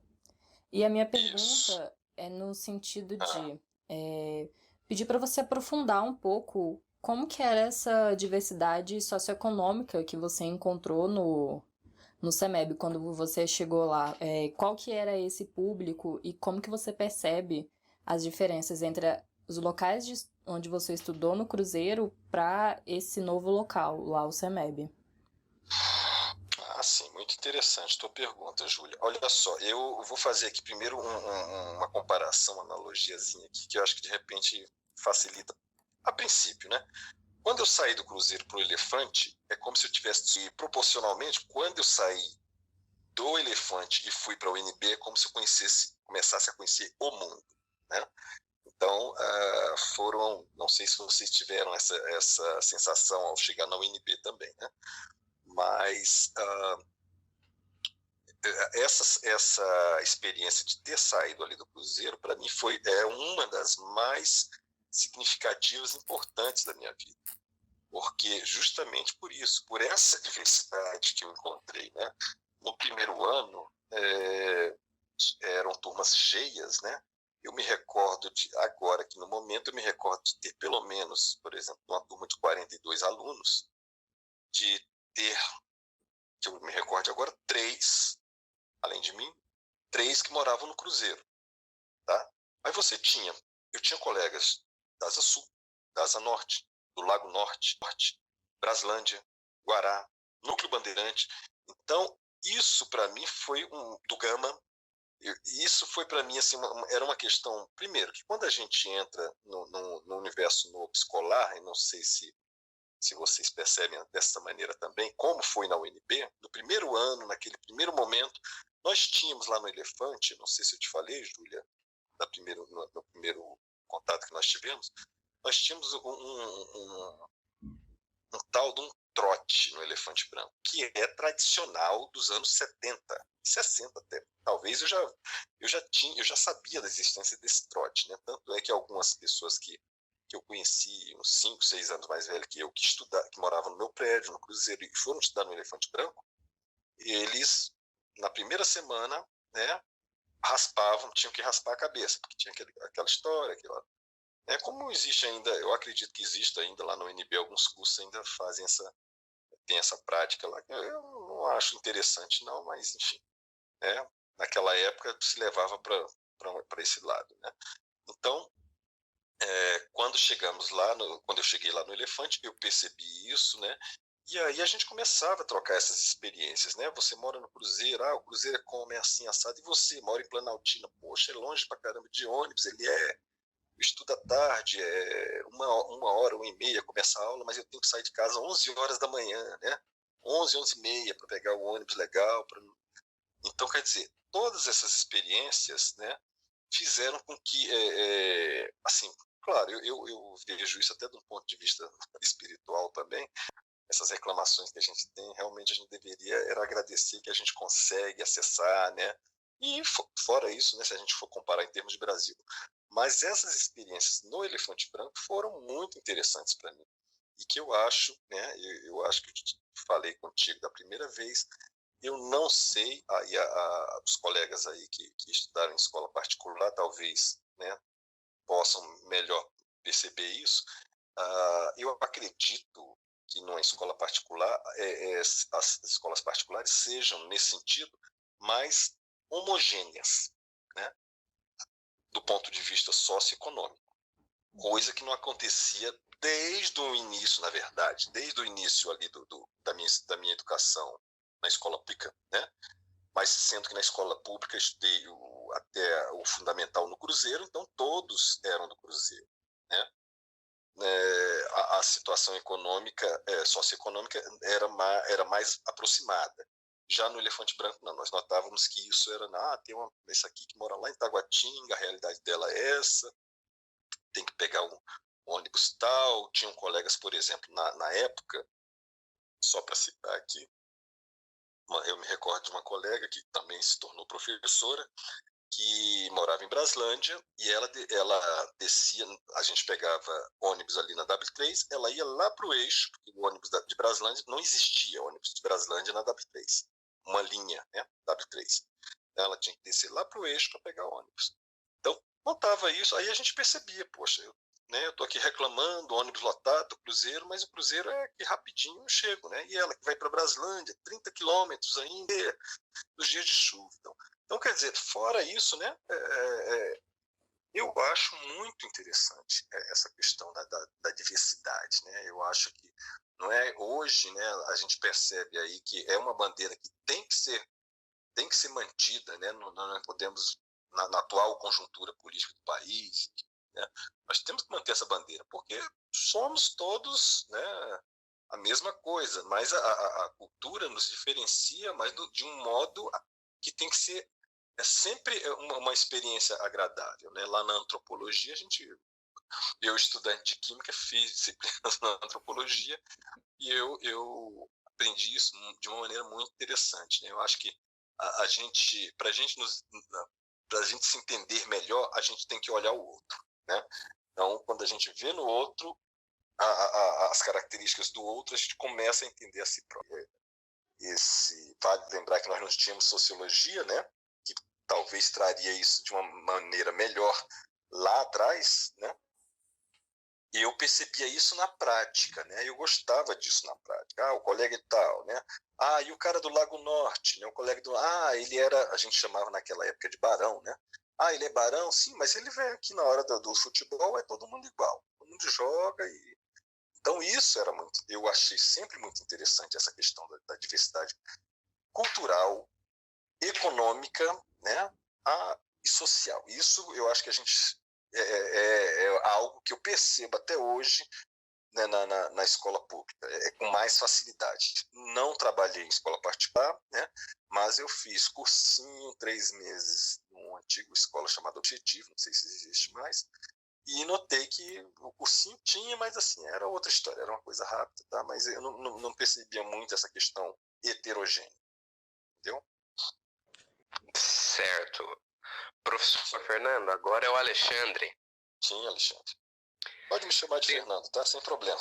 E a minha Isso. pergunta é no sentido de pedir para você aprofundar um pouco como que era essa diversidade socioeconômica que você encontrou no CEMEB quando você chegou lá. Qual que era esse público e como que você percebe as diferenças entre os locais onde você estudou no Cruzeiro para esse novo local, lá o CEMEB? Ah, sim, muito interessante tua pergunta, Júlia. Olha só, eu vou fazer aqui primeiro uma comparação, uma analogiazinha aqui, que eu acho que de repente facilita a princípio, né? Quando eu saí do Cruzeiro para o Elefante, é como se eu tivesse, proporcionalmente, quando eu saí do Elefante e fui para o UNB, é como se eu começasse a conhecer o mundo, né? Então, não sei se vocês tiveram essa sensação ao chegar na UNB também, né? Mas essa experiência de ter saído ali do Cruzeiro, para mim, é uma das mais significativas e importantes da minha vida. Porque justamente por isso, por essa diversidade que eu encontrei, né? No primeiro ano, eram turmas cheias, né? Eu me recordo agora que no momento eu me recordo de ter pelo menos, por exemplo, uma turma de 42 alunos, de ter, que eu me recordo agora, 3, além de mim, 3 que moravam no Cruzeiro, tá? Aí eu tinha colegas da Asa Sul, da Asa Norte, do Lago Norte, Braslândia, Guará, Núcleo Bandeirante. Então, isso para mim foi do Gama. Isso foi para mim assim, era uma questão, primeiro, que quando a gente entra no universo novo escolar, e não sei se vocês percebem dessa maneira também, como foi na UNB, no primeiro ano, naquele primeiro momento, nós tínhamos lá no Elefante, não sei se eu te falei, Júlia, no primeiro contato que nós tivemos, nós tínhamos um tal de um trote no Elefante Branco, que é tradicional dos anos 70, 60 até. Talvez eu já sabia da existência desse trote, né? Tanto é que algumas pessoas que eu conheci, uns 5, 6 anos mais velhos que eu, que moravam no meu prédio, no Cruzeiro, e foram estudar no Elefante Branco, eles, na primeira semana, né, tinham que raspar a cabeça, porque tinha aquela história, como existe ainda, eu acredito que exista ainda lá no UNB, alguns cursos ainda tem essa prática lá, que eu não acho interessante não, mas enfim, naquela época se levava para esse lado, né? Então, quando eu cheguei lá no Elefante, eu percebi isso, né? E aí a gente começava a trocar essas experiências, né? Você mora no Cruzeiro, o Cruzeiro é assim, assado, e você mora em Planaltina, poxa, é longe pra caramba de ônibus, eu estudo à tarde, uma hora, 1h30, começa a aula, mas eu tenho que sair de casa 11 horas da manhã, né? 11h30 para pegar o ônibus legal. Então, quer dizer, todas essas experiências, né, fizeram com que, assim, claro, eu vejo isso até de um ponto de vista espiritual também, essas reclamações que a gente tem, realmente a gente deveria agradecer que a gente consegue acessar, né? E fora isso, né, se a gente for comparar em termos de Brasil. Mas essas experiências no Elefante Branco foram muito interessantes para mim. E que eu acho, né, eu acho que eu falei contigo da primeira vez, eu não sei, os colegas aí que estudaram em escola particular talvez, né, possam melhor perceber isso. Eu acredito que numa escola particular, as escolas particulares sejam, nesse sentido, mais homogêneas, né, do ponto de vista socioeconômico, coisa que não acontecia desde o início, na verdade, desde o início ali da minha educação na escola pública, né? Mas sendo que na escola pública eu estudei até o fundamental no Cruzeiro, então todos eram do Cruzeiro, né? A situação econômica, socioeconômica era mais aproximada. Já no Elefante Branco, não, nós notávamos que isso era, tem essa aqui que mora lá em Taguatinga, a realidade dela é essa, tem que pegar ônibus tal. Tinham colegas, por exemplo, na época, só para citar aqui, eu me recordo de uma colega que também se tornou professora, que morava em Braslândia, e ela descia, a gente pegava ônibus ali na W3, ela ia lá para o eixo, porque o ônibus de Braslândia, não existia ônibus de Braslândia na W3, uma linha, né, W3. Ela tinha que descer lá para o eixo para pegar ônibus. Então, contava isso, aí a gente percebia, poxa, eu tô aqui reclamando, ônibus lotado, cruzeiro, mas o cruzeiro é que rapidinho eu chego, né? E ela que vai para Braslândia, 30 quilômetros ainda, nos dias de chuva. Então, quer dizer, fora isso, né, eu acho muito interessante essa questão da diversidade, né? Eu acho que não é hoje, né, a gente percebe aí que é uma bandeira que tem que ser mantida, né? Não podemos, na atual conjuntura política do país, né, nós temos que manter essa bandeira, porque somos todos, né, a mesma coisa, mas a cultura nos diferencia, mas de um modo que tem que ser sempre uma experiência agradável, né? Lá na antropologia, eu estudante de química, fiz disciplinas na antropologia e eu aprendi isso de uma maneira muito interessante, né? Eu acho que para a gente se entender melhor, a gente tem que olhar o outro, né? Então, quando a gente vê no outro as características do outro, a gente começa a entender a si próprio. Vale lembrar que nós não tínhamos sociologia, né? Que talvez traria isso de uma maneira melhor lá atrás, né? E eu percebia isso na prática, né? Eu gostava disso na prática. O colega e tal, né? E o cara do Lago Norte, né? O colega ele era, a gente chamava naquela época de barão, né? Ele é barão, sim, mas ele vem aqui na hora do futebol, é todo mundo igual. Todo mundo joga e... Então isso eu achei sempre muito interessante, essa questão da diversidade cultural, econômica, né? E social. Isso eu acho que a gente é algo que eu percebo até hoje, né, na escola pública, com mais facilidade. Não trabalhei em escola particular, né, mas eu fiz cursinho 3 meses numa antiga escola chamada Objetivo, não sei se existe mais, e notei que o cursinho tinha, mas assim, era outra história, era uma coisa rápida, tá? Mas eu não percebia muito essa questão heterogênea, entendeu? Certo. Professor Fernando, agora é o Alexandre. Sim, Alexandre. Pode me chamar de Fernando, tá? Sem problema.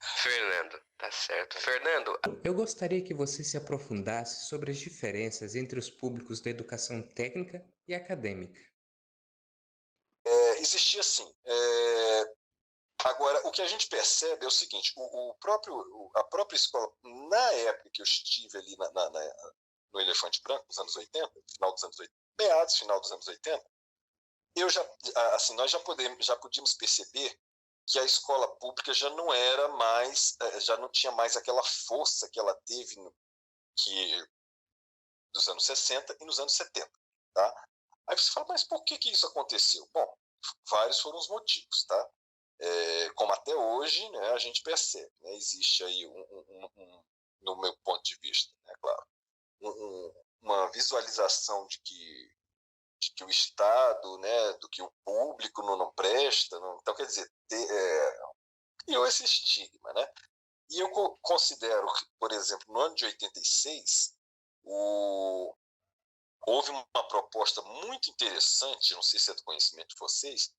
Fernando, tá certo. Fernando, Eu gostaria que você se aprofundasse sobre as diferenças entre os públicos da educação técnica e acadêmica. Existia sim. Agora, o que a gente percebe é o seguinte, a própria escola, na época que eu estive ali no Elefante Branco, nos anos 80, final dos anos 80, meados, final dos anos 80, nós já podíamos perceber que a escola pública já não era mais, já não tinha mais aquela força que ela teve nos anos 60 e nos anos 70, tá? Aí você fala, mas por que isso aconteceu? Bom, vários foram os motivos, tá? Como até hoje, né, a gente percebe, né, existe aí no meu ponto de vista, né, claro, uma visualização de que o Estado, né, do que o público não presta, então quer dizer, criou esse estigma, né? E eu considero que, por exemplo, no ano de 86, houve uma proposta muito interessante, não sei se é do conhecimento de vocês,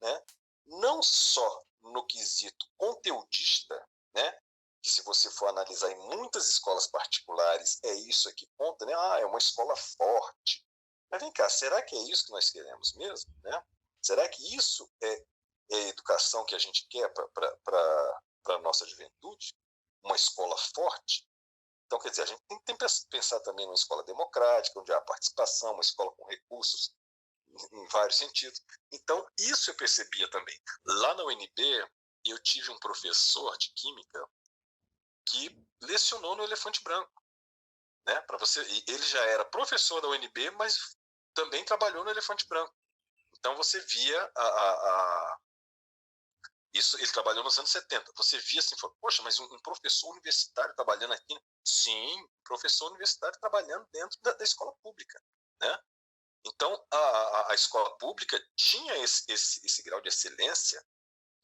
né? Não só no quesito conteudista, né? Que se você for analisar em muitas escolas particulares, é isso que conta, né? É uma escola forte. Mas vem cá, será que é isso que nós queremos mesmo, né? Será que isso é a educação que a gente quer para a nossa juventude? Uma escola forte? Então, quer dizer, a gente tem que pensar também numa escola democrática, onde há participação, uma escola com recursos em vários sentidos. Então, isso eu percebia também. Lá na UNB, eu tive um professor de química que lecionou no Elefante Branco, né? Ele já era professor da UNB, mas também trabalhou no Elefante Branco. Então, você via isso, ele trabalhou nos anos 70. Você via assim, poxa, mas um professor universitário trabalhando aqui? Sim, professor universitário trabalhando dentro da escola pública, né? Então, a escola pública tinha esse grau de excelência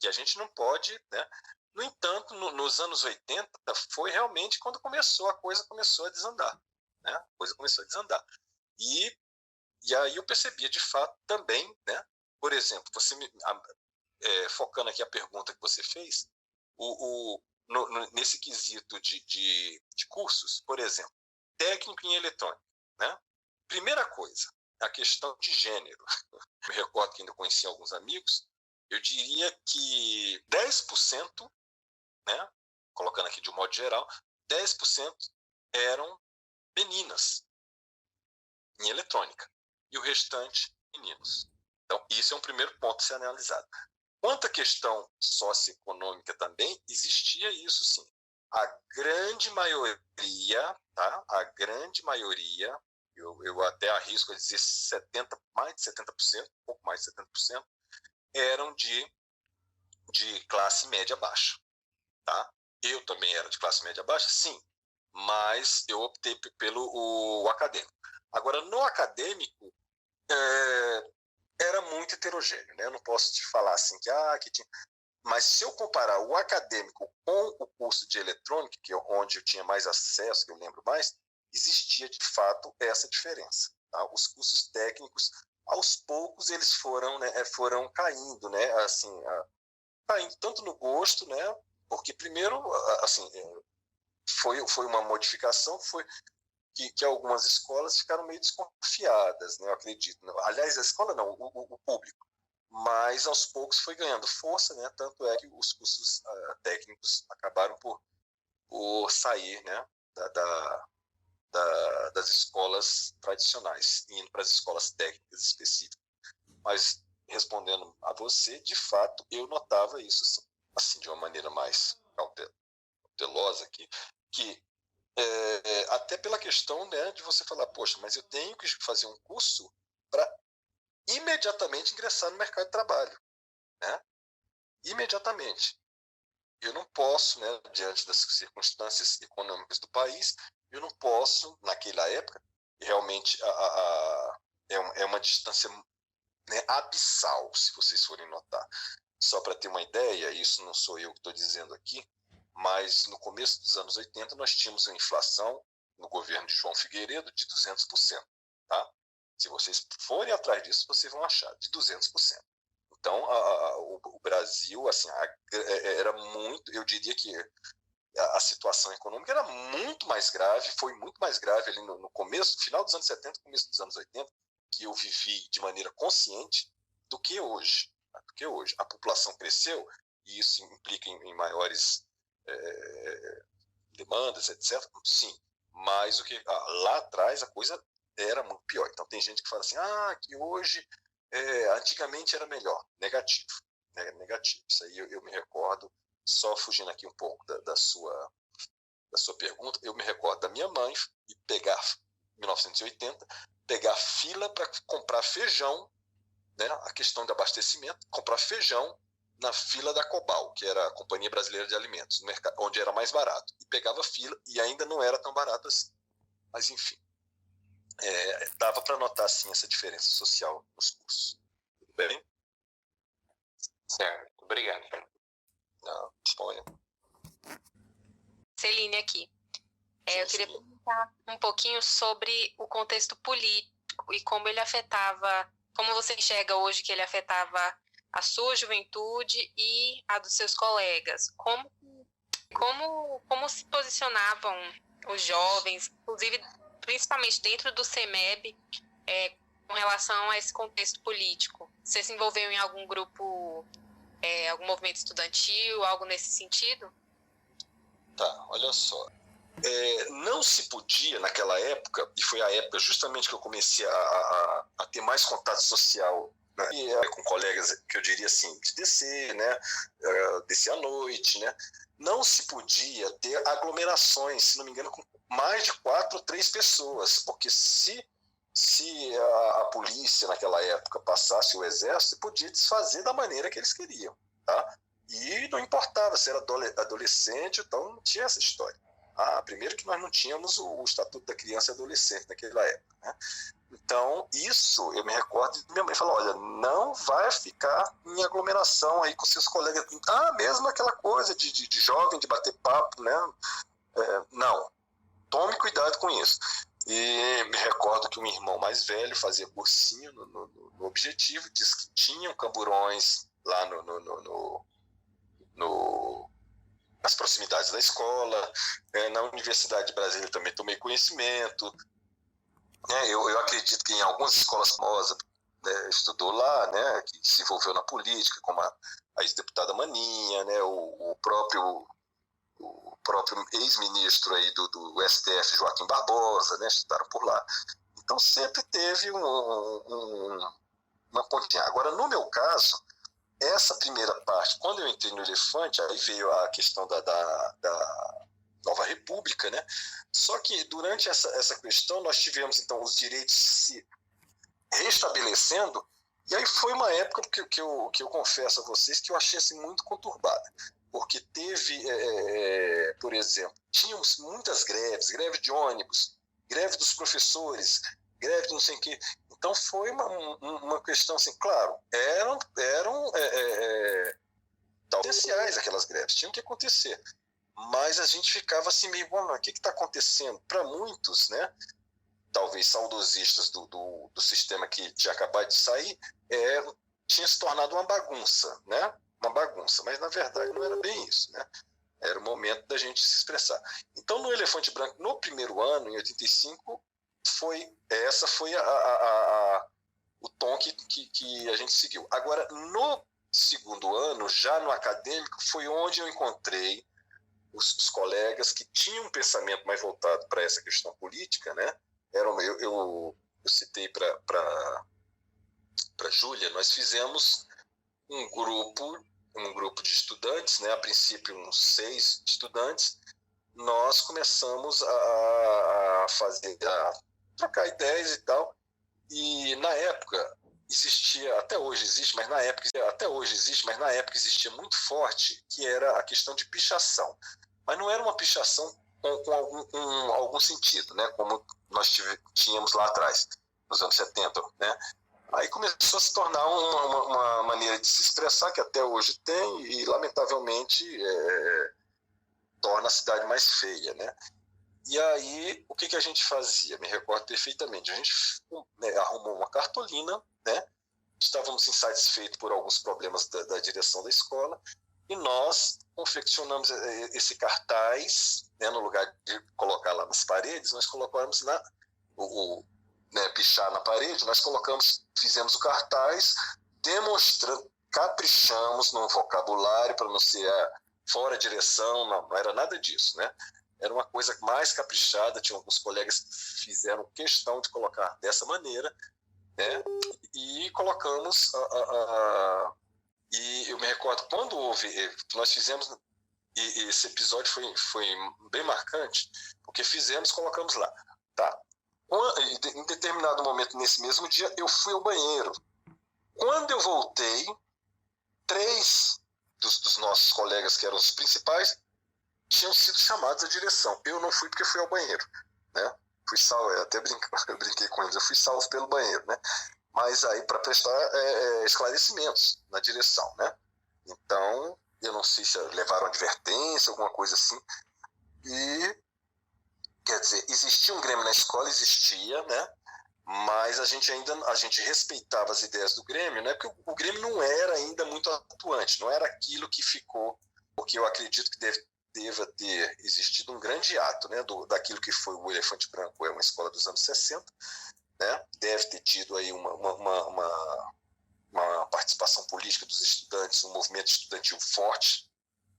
E a gente não pode, né? No entanto, nos anos 80, foi realmente quando a coisa começou a desandar, né? A coisa começou a desandar. E aí eu percebia, de fato, também, né? Por exemplo, focando aqui a pergunta que você fez, nesse quesito de cursos, por exemplo, técnico em eletrônica, né? Primeira coisa, a questão de gênero. Me recordo que ainda conheci alguns amigos, eu diria que 10%, né? Colocando aqui de um modo geral, 10% eram meninas em eletrônica e o restante meninos. Então, isso é um primeiro ponto a ser analisado. Quanto à questão socioeconômica também, existia isso sim. A grande maioria, tá? A grande maioria, eu até arrisco a dizer mais de 70%, um pouco mais de 70%, eram de classe média baixa, tá? Eu também era de classe média baixa, sim, mas eu optei pelo acadêmico. Agora, no acadêmico, era muito heterogêneo, né? Eu não posso te falar assim que tinha... Mas se eu comparar o acadêmico com o curso de eletrônica, que é onde eu tinha mais acesso, que eu lembro mais, existia de fato essa diferença. Tá? Os cursos técnicos, aos poucos, eles foram caindo, né? Assim, caindo tanto no gosto, né? Porque primeiro, assim, foi uma modificação, que algumas escolas ficaram meio desconfiadas, né, eu acredito. Aliás, a escola não, o público. Mas, aos poucos, foi ganhando força, né, tanto é que os cursos técnicos acabaram por sair, né, das escolas tradicionais, indo para as escolas técnicas específicas. Mas, respondendo a você, de fato, eu notava isso, assim, de uma maneira mais cautelosa, que até pela questão, né, de você falar, poxa, mas eu tenho que fazer um curso para imediatamente ingressar no mercado de trabalho, né? Imediatamente. Eu não posso, né, diante das circunstâncias econômicas do país, eu não posso, naquela época, realmente é uma distância, né, abissal, se vocês forem notar. Só para ter uma ideia, isso não sou eu que estou dizendo aqui, mas no começo dos anos 80 nós tínhamos uma inflação no governo de João Figueiredo de 200%. Tá? Se vocês forem atrás disso, vocês vão achar, de 200%. Então, o Brasil, assim, era muito, eu diria que a situação econômica era muito mais grave, foi muito mais grave ali no começo, final dos anos 70, começo dos anos 80, que eu vivi de maneira consciente do que hoje. Porque hoje a população cresceu, e isso implica em maiores demandas, etc. Sim, mas lá atrás a coisa era muito pior. Então tem gente que fala assim, que hoje, antigamente era melhor. Negativo, né? Negativo. Isso aí eu me recordo, só fugindo aqui um pouco da sua pergunta, eu me recordo da minha mãe e pegar, em 1980, pegar fila para comprar feijão, né? A questão de abastecimento, comprar feijão na fila da Cobal, que era a Companhia Brasileira de Alimentos, no mercado, onde era mais barato. E pegava fila e ainda não era tão barato assim. Mas, enfim, dava para notar, sim, essa diferença social nos cursos. Tudo bem? Certo, obrigado. Não, disponha. Celine aqui. Eu queria perguntar um pouquinho sobre o contexto político e como ele afetava, como você enxerga hoje que ele afetava a sua juventude e a dos seus colegas. Como se posicionavam os jovens, inclusive, principalmente dentro do CEMEB, com relação a esse contexto político? Você se envolveu em algum grupo, algum movimento estudantil, algo nesse sentido? Tá, olha só. Não se podia, naquela época, e foi a época justamente que eu comecei a ter mais contato social, né, e com colegas que eu diria assim, de descer, né, descer à noite, né, não se podia ter aglomerações, se não me engano, com mais de 4 ou 3 pessoas, porque se a polícia naquela época passasse, o exército, podia desfazer da maneira que eles queriam, tá? E não importava se era adolescente, então não tinha essa história. Primeiro que nós não tínhamos o Estatuto da Criança e Adolescente naquela época, né? Então, isso, eu me recordo de minha mãe falar, olha, não vai ficar em aglomeração aí com seus colegas. Mesmo aquela coisa de jovem, de bater papo, né? Não, tome cuidado com isso. E me recordo que um irmão mais velho fazia cursinho no Objetivo, disse que tinham camburões lá nas proximidades da escola. Na Universidade de Brasília também tomei conhecimento. Eu acredito que em algumas escolas famosas, né, estudou lá, né, que se envolveu na política, como a ex-deputada Maninha, né, o próprio ex-ministro aí do STF, Joaquim Barbosa, né, estudaram por lá. Então sempre teve uma pontinha. Agora, no meu caso, essa primeira parte, quando eu entrei no Elefante, aí veio a questão da Nova República, né? Só que durante essa questão nós tivemos então os direitos se restabelecendo, e aí foi uma época que eu confesso a vocês que eu achei assim, muito conturbada, porque teve, por exemplo, tínhamos muitas greves, greve de ônibus, greve dos professores, greve de não sei o quê. Então foi uma questão assim, claro, eram essenciais aquelas greves, tinham que acontecer. Mas a gente ficava assim meio, bom, o que está acontecendo? Para muitos, né, talvez saudosistas do sistema que tinha acabado de sair, tinha se tornado uma bagunça, né? Uma bagunça, mas na verdade não era bem isso, né? Era o momento da gente se expressar. Então no Elefante Branco, no primeiro ano, em 85, essa foi o tom que a gente seguiu. Agora, no segundo ano, já no acadêmico, foi onde eu encontrei os colegas que tinham um pensamento mais voltado para essa questão política, né? Eu citei para Júlia, nós fizemos um grupo de estudantes, né? A princípio uns 6 estudantes. Nós começamos a trocar ideias e tal, e na época existia, até hoje existe, mas na época existia muito forte, que era a questão de pichação. Mas não era uma pichação com algum sentido, né? Como nós tínhamos lá atrás, nos anos 70, né? Aí começou a se tornar uma maneira de se expressar, que até hoje tem, e lamentavelmente torna a cidade mais feia, né? E aí, o que a gente fazia? Me recordo perfeitamente. A gente, né, arrumou uma cartolina, né? Estávamos insatisfeitos por alguns problemas da direção da escola, e nós confeccionamos esse cartaz, né, no lugar de colocar lá nas paredes, nós colocamos pichar na parede, nós fizemos o cartaz, demonstrando, caprichamos no vocabulário para não ser fora direção, não era nada disso, né? Era uma coisa mais caprichada, tinha alguns colegas que fizeram questão de colocar dessa maneira, né? E colocamos e eu me recordo quando nós fizemos, e esse episódio foi bem marcante, porque colocamos lá, tá? Em determinado momento nesse mesmo dia eu fui ao banheiro. Quando eu voltei, 3 dos nossos colegas, que eram os principais, tinham sido chamados à direção. Eu não fui porque fui ao banheiro, né? Fui salvo, eu até brinquei com eles, eu fui salvo pelo banheiro, né? Mas aí para prestar esclarecimentos na direção, né? Então, eu não sei se levaram advertência, alguma coisa assim. E, quer dizer, existia um Grêmio na escola, existia, né? Mas a gente respeitava as ideias do Grêmio, né? Porque o Grêmio não era ainda muito atuante, não era aquilo que ficou, porque eu acredito que deva ter existido um grande ato, né, daquilo que foi o Elefante Branco, uma escola dos anos 60, né? Deve ter tido aí uma participação política dos estudantes, um movimento estudantil forte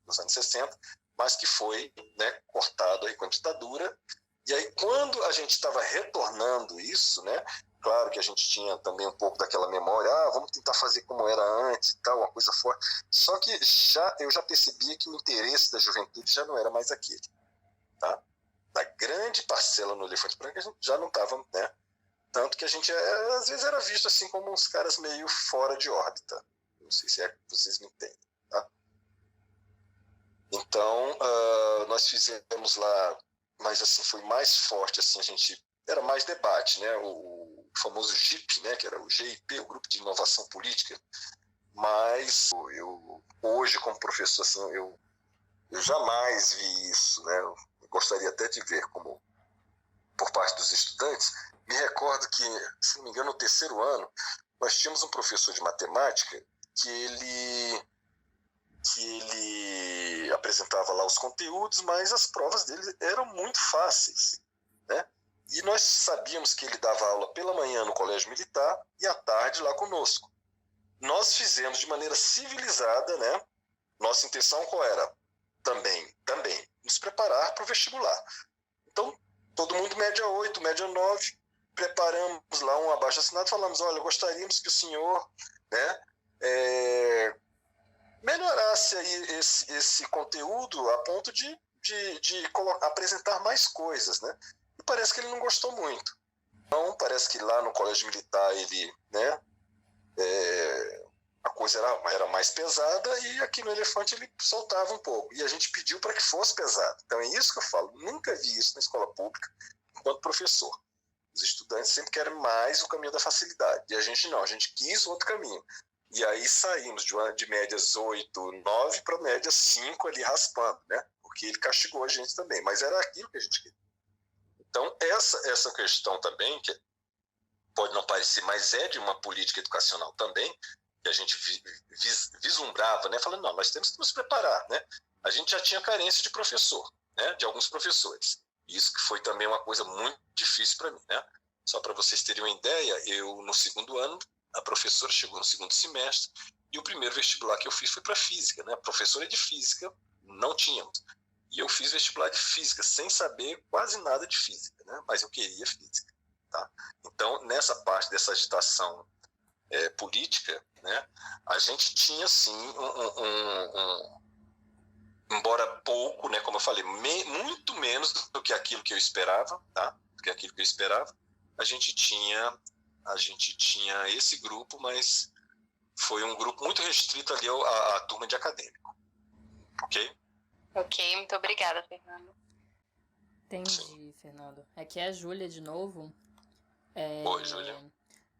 nos anos 60, mas que foi, né, cortado aí com a ditadura. E aí, quando a gente estava retornando isso, né, claro que a gente tinha também um pouco daquela memória, vamos tentar fazer como era antes e tal, uma coisa forte. Só que eu já percebia que o interesse da juventude já não era mais aquele, tá? Da grande parcela no Elefante Branco, a gente já não estava, né? Tanto que a gente, às vezes, era visto assim como uns caras meio fora de órbita. Não sei se vocês me entendem, tá? Então, nós fizemos lá, mas assim, foi mais forte, assim, era mais debate, né? O famoso GIP, né? Que era o GIP, o Grupo de Inovação Política. Mas eu hoje, como professor, assim, eu jamais vi isso, né? Eu gostaria até de ver como por parte dos estudantes. Me recordo que, se não me engano, no terceiro ano, nós tínhamos um professor de matemática que ele apresentava lá os conteúdos, mas as provas dele eram muito fáceis, né? E nós sabíamos que ele dava aula pela manhã no Colégio Militar e à tarde lá conosco. Nós fizemos de maneira civilizada, né? Nossa intenção qual era? Também, nos preparar para o vestibular. Então, todo mundo média 8, média 9, preparamos lá um abaixo-assinado, falamos, olha, gostaríamos que o senhor, né, melhorasse aí esse conteúdo a ponto de apresentar mais coisas, né? E parece que ele não gostou muito. Então, parece que lá no Colégio Militar ele, né, a coisa era mais pesada e aqui no Elefante ele soltava um pouco. E a gente pediu para que fosse pesado. Então é isso que eu falo. Nunca vi isso na escola pública enquanto professor. Os estudantes sempre querem mais o caminho da facilidade. E a gente não, a gente quis outro caminho. E aí saímos de médias 8, 9 para médias 5 ali raspando, né? Porque ele castigou a gente também. Mas era aquilo que a gente queria. Então essa questão também, que pode não parecer, mas é de uma política educacional também, que a gente vislumbrava, né? Falando, não, nós temos que nos preparar, né? A gente já tinha carência de professor, né? De alguns professores. Isso que foi também uma coisa muito difícil para mim, né? Só para vocês terem uma ideia, eu no segundo ano, a professora chegou no segundo semestre e o primeiro vestibular que eu fiz foi para física, né? A professora de física não tínhamos. E eu fiz vestibular de física sem saber quase nada de física, né? Mas eu queria física, tá? Então, nessa parte dessa agitação política, né, a gente tinha sim embora pouco, né, como eu falei, muito menos do que aquilo que eu esperava, tá? Do que aquilo que eu esperava. A gente tinha esse grupo, mas foi um grupo muito restrito ali à turma de acadêmico. Ok? Ok, muito obrigada, Fernando. Entendi, Sim. Fernando. Aqui é a Júlia de novo. Oi, Júlia.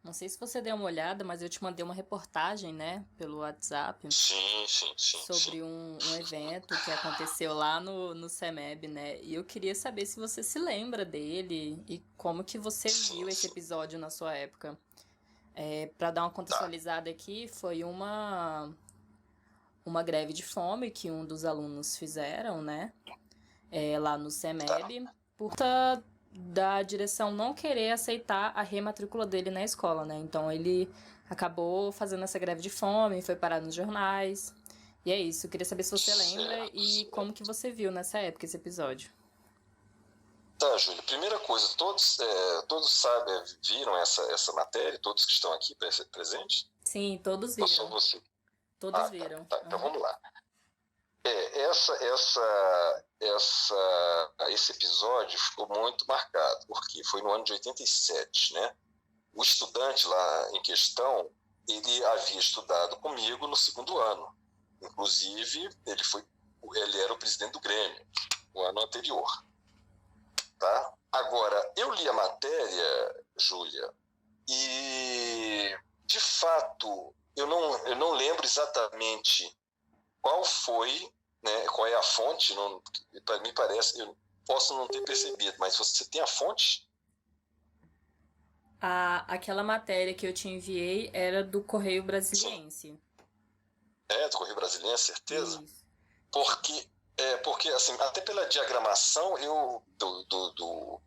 Não sei se você deu uma olhada, mas eu te mandei uma reportagem, né, pelo WhatsApp, Sim. sobre um evento que aconteceu lá no CEMEB, né? E eu queria saber se você se lembra dele e como que você viu esse episódio na sua época. Para dar uma contextualizada aqui, foi uma greve de fome que um dos alunos fizeram, né, lá no CEMEB, por conta da direção não querer aceitar a rematrícula dele na escola, né? Então ele acabou fazendo essa greve de fome, foi parar nos jornais. E é isso, eu queria saber se você lembra e como que você viu nessa época esse episódio. Tá, Júlia. Primeira coisa, todos sabem, viram essa matéria, todos que estão aqui presentes? Sim, todos Ou só viram. você? Todos viram. Tá. Então vamos lá. Esse episódio ficou muito marcado, porque foi no ano de 87, né? O estudante lá em questão, ele havia estudado comigo no segundo ano. Inclusive, ele era o presidente do Grêmio, o ano anterior. Tá? Agora, eu li a matéria, Júlia, e, de fato, eu não lembro exatamente qual foi, né, qual é a fonte. Para mim parece, eu posso não ter percebido, mas você tem a fonte? Aquela matéria que eu te enviei era do Correio Brasiliense. Do Correio Brasiliense, certeza? Isso. Porque assim, até pela diagramação do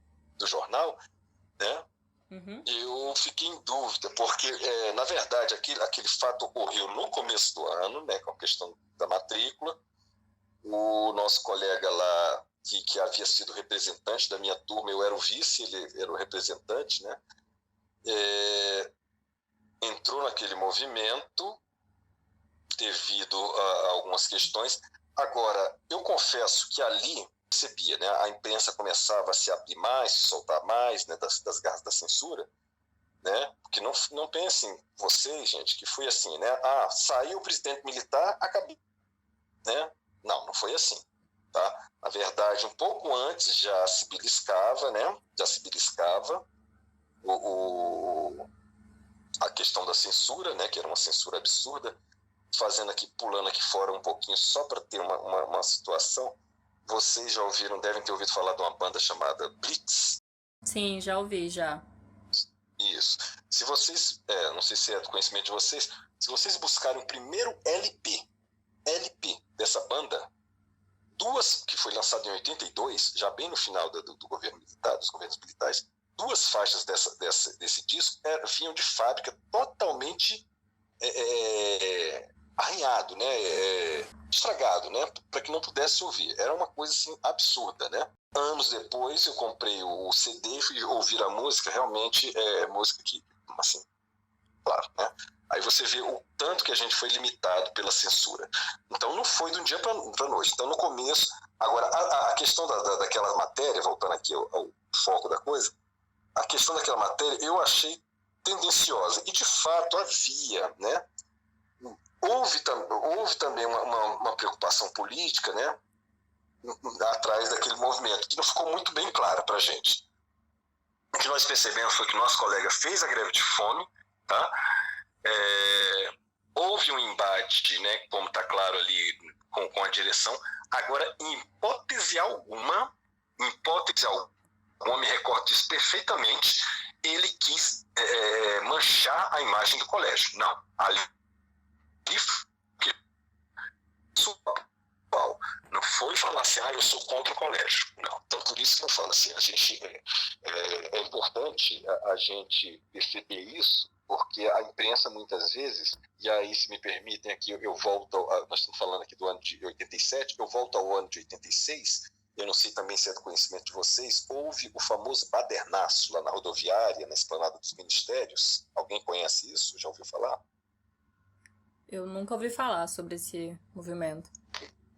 jornal, né? Uhum. Eu fiquei em dúvida, porque, na verdade, aquele fato ocorreu no começo do ano, né, com a questão da matrícula. O nosso colega lá, que havia sido representante da minha turma, eu era o vice, ele era o representante, né, entrou naquele movimento devido a algumas questões. Agora, eu confesso que ali percebia, né, a imprensa começava a se abrir mais, se soltar mais, né, das garras da censura, né, porque não pensem vocês, gente, que foi assim, né, saiu o presidente militar, acabou, né, não foi assim, tá? Na verdade, um pouco antes já se beliscava, né? Já se beliscava a questão da censura, né? Que era uma censura absurda. Fazendo aqui, pulando aqui fora um pouquinho, só para ter uma situação. Vocês já ouviram, devem ter ouvido falar de uma banda chamada Blitz? Sim, já ouvi, já. Isso. Se vocês, não sei se é do conhecimento de vocês, se vocês buscarem o primeiro LP dessa banda, que foi lançado em 82, já bem no final do governo militar, dos governos militares, 2 faixas desse disco vinham de fábrica totalmente arranhado, né? Estragado, né? Para que não pudesse ouvir. Era uma coisa assim absurda, né? Anos depois eu comprei o CD e fui ouvir a música. Realmente é música que, assim, claro, né? Aí você vê o tanto que a gente foi limitado pela censura. Então não foi de um dia para noite. Então no começo, agora a questão daquela matéria, voltando aqui ao foco da coisa, a questão daquela matéria eu achei tendenciosa e de fato havia, né? Houve também uma preocupação política, né, atrás daquele movimento, que não ficou muito bem clara para a gente. O que nós percebemos foi que nosso colega fez a greve de fome, tá? Houve um embate, né, como está claro ali, com a direção. Agora, em hipótese alguma, me recordo disso perfeitamente, ele quis manchar a imagem do colégio. Não, ali não foi falar assim, eu sou contra o colégio. Não. Então, por isso que eu falo assim, é importante a gente perceber isso, porque a imprensa muitas vezes, e aí se me permitem aqui, eu volto, nós estamos falando aqui do ano de 87, eu volto ao ano de 86, eu não sei também se é do conhecimento de vocês, houve o famoso badernaço lá na rodoviária, na esplanada dos ministérios. Alguém conhece isso? Já ouviu falar? Eu nunca ouvi falar sobre esse movimento.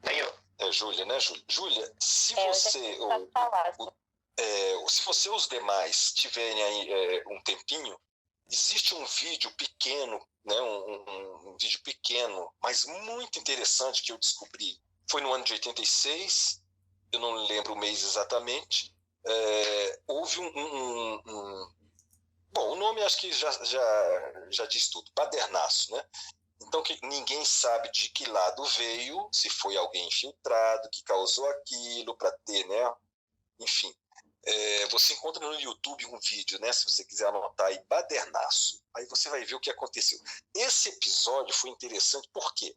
Nem eu. Júlia, né, Júlia? Júlia, se você ou os demais tiverem aí um tempinho, existe um vídeo pequeno, né, um vídeo pequeno, mas muito interessante que eu descobri. Foi no ano de 86, eu não lembro o mês exatamente. Houve bom, o nome acho que já diz tudo, badernaço, né? Então, que ninguém sabe de que lado veio, se foi alguém infiltrado, que causou aquilo para ter, né? Enfim, você encontra no YouTube um vídeo, né? Se você quiser anotar aí, badernaço. Aí você vai ver o que aconteceu. Esse episódio foi interessante, por quê?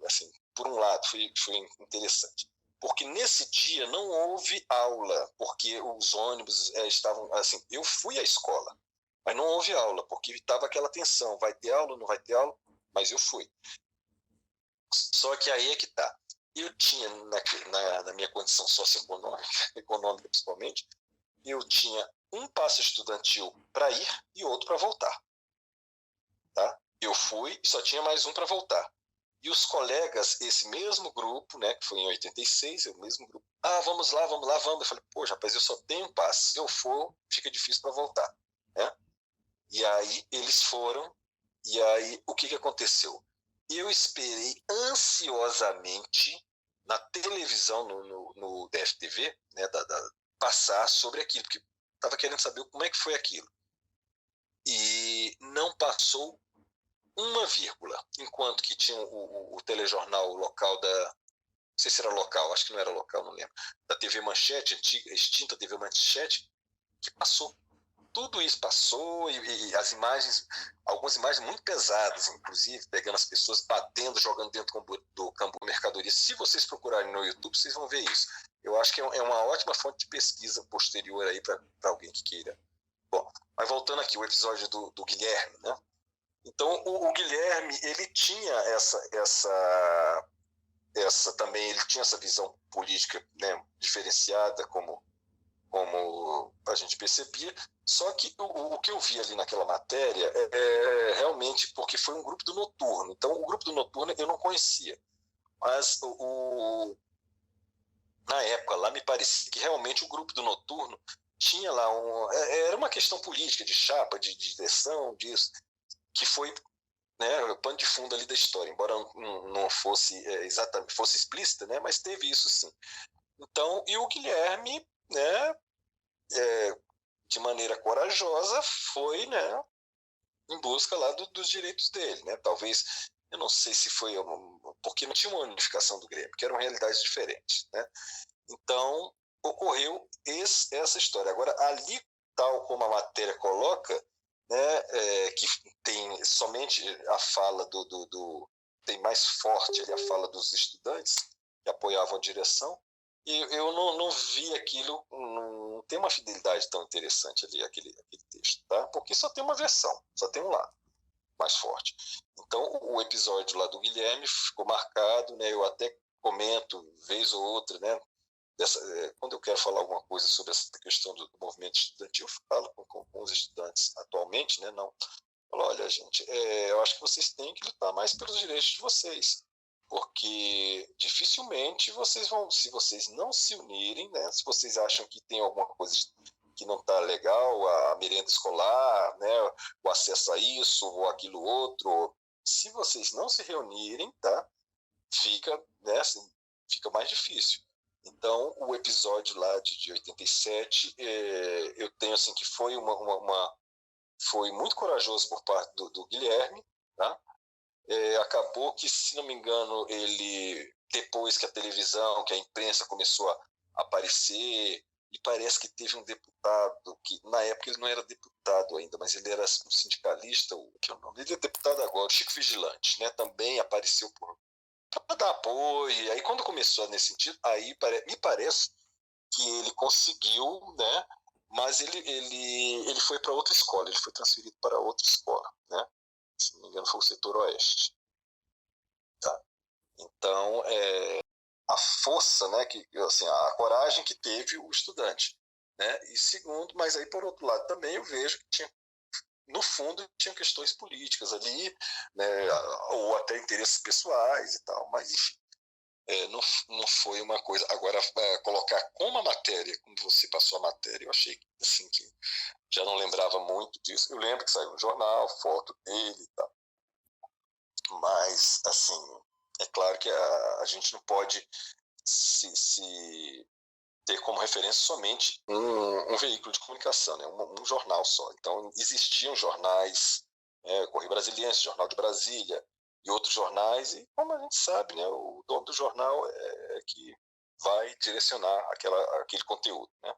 Assim, por um lado, foi interessante. Porque nesse dia não houve aula, porque os ônibus estavam, assim, eu fui à escola. Mas não houve aula, porque estava aquela tensão, vai ter aula, não vai ter aula, mas eu fui. Só que aí é que está. Eu tinha, na minha condição econômica principalmente, eu tinha um passe estudantil para ir e outro para voltar. Tá? Eu fui e só tinha mais um para voltar. E os colegas, esse mesmo grupo, né, que foi em 86, o mesmo grupo, vamos lá. Eu falei, poxa, rapaz, eu só tenho um passe. Se eu for, fica difícil para voltar. Né? E aí eles foram, e aí o que aconteceu? Eu esperei ansiosamente na televisão, no DFTV, né, passar sobre aquilo, porque estava querendo saber como é que foi aquilo. E não passou uma vírgula, enquanto que tinha o telejornal local não sei se era local, acho que não era local, não lembro, da TV Manchete, antiga, extinta TV Manchete, que passou. Tudo isso passou e as imagens, algumas imagens muito pesadas, inclusive, pegando as pessoas, batendo, jogando dentro do campo mercadoria. Se vocês procurarem no YouTube, vocês vão ver isso. Eu acho que é uma ótima fonte de pesquisa posterior aí para alguém que queira. Bom, mas voltando aqui, o episódio do Guilherme, né? Então, o Guilherme, ele tinha também, ele tinha essa visão política, né, diferenciada, como a gente percebia, só que o que eu vi ali naquela matéria é realmente porque foi um grupo do Noturno. Então, o grupo do Noturno eu não conhecia, mas na época lá me parecia que realmente o grupo do Noturno tinha lá era uma questão política, de chapa, de direção, disso, que foi né, o pano de fundo ali da história, embora não fosse exatamente, fosse explícita, né, mas teve isso sim. Então, e o Guilherme, né, de maneira corajosa, foi, né, em busca lá dos direitos dele, né, talvez, eu não sei se foi, porque não tinha uma unificação do Grêmio, que eram realidades diferentes, né, então ocorreu essa história. Agora, ali, tal como a matéria coloca, né, que tem somente a fala tem mais forte ali a fala dos estudantes que apoiavam a direção, e eu não vi aquilo, não tem uma fidelidade tão interessante ali, aquele texto, tá? Porque só tem uma versão, só tem um lado mais forte. Então, o episódio lá do Guilherme ficou marcado, né? Eu até comento, vez ou outra, né? Quando eu quero falar alguma coisa sobre essa questão do movimento estudantil, eu falo com os estudantes atualmente, né? Não, falo, olha, gente, eu acho que vocês têm que lutar mais pelos direitos de vocês, porque dificilmente vocês vão, se vocês não se unirem, né? Se vocês acham que tem alguma coisa que não está legal, a merenda escolar, né? O acesso a isso ou aquilo outro, se vocês não se reunirem, tá? Fica, né? Assim, fica mais difícil. Então, o episódio lá de 87, eu tenho assim que foi foi muito corajoso por parte do Guilherme, tá? Acabou que, se não me engano, ele, depois que a televisão, que a imprensa começou a aparecer, e parece que teve um deputado, que na época ele não era deputado ainda, mas ele era um sindicalista, que é o nome dele é deputado agora, Chico Vigilante, né? Também apareceu para dar apoio. E aí, quando começou nesse sentido, aí me parece que ele conseguiu, né? Mas ele foi para outra escola, ele foi transferido para outra escola, né? Se não me engano, foi o setor oeste. Tá? Então, a força, né? Assim, a coragem que teve o estudante, né? E segundo, mas aí por outro lado também eu vejo que no fundo tinha questões políticas ali, né? Ou até interesses pessoais e tal, mas enfim. Não foi uma coisa. Agora, colocar como a matéria, como você passou a matéria, eu achei assim, que já não lembrava muito disso. Eu lembro que saiu no jornal, foto dele e tal. Mas, assim, é claro que a gente não pode se ter como referência somente um veículo de comunicação, né? Um jornal só. Então, existiam jornais, Correio Brasiliense, Jornal de Brasília, e outros jornais, e como a gente sabe, né, o dono do jornal é que vai direcionar aquele conteúdo, né?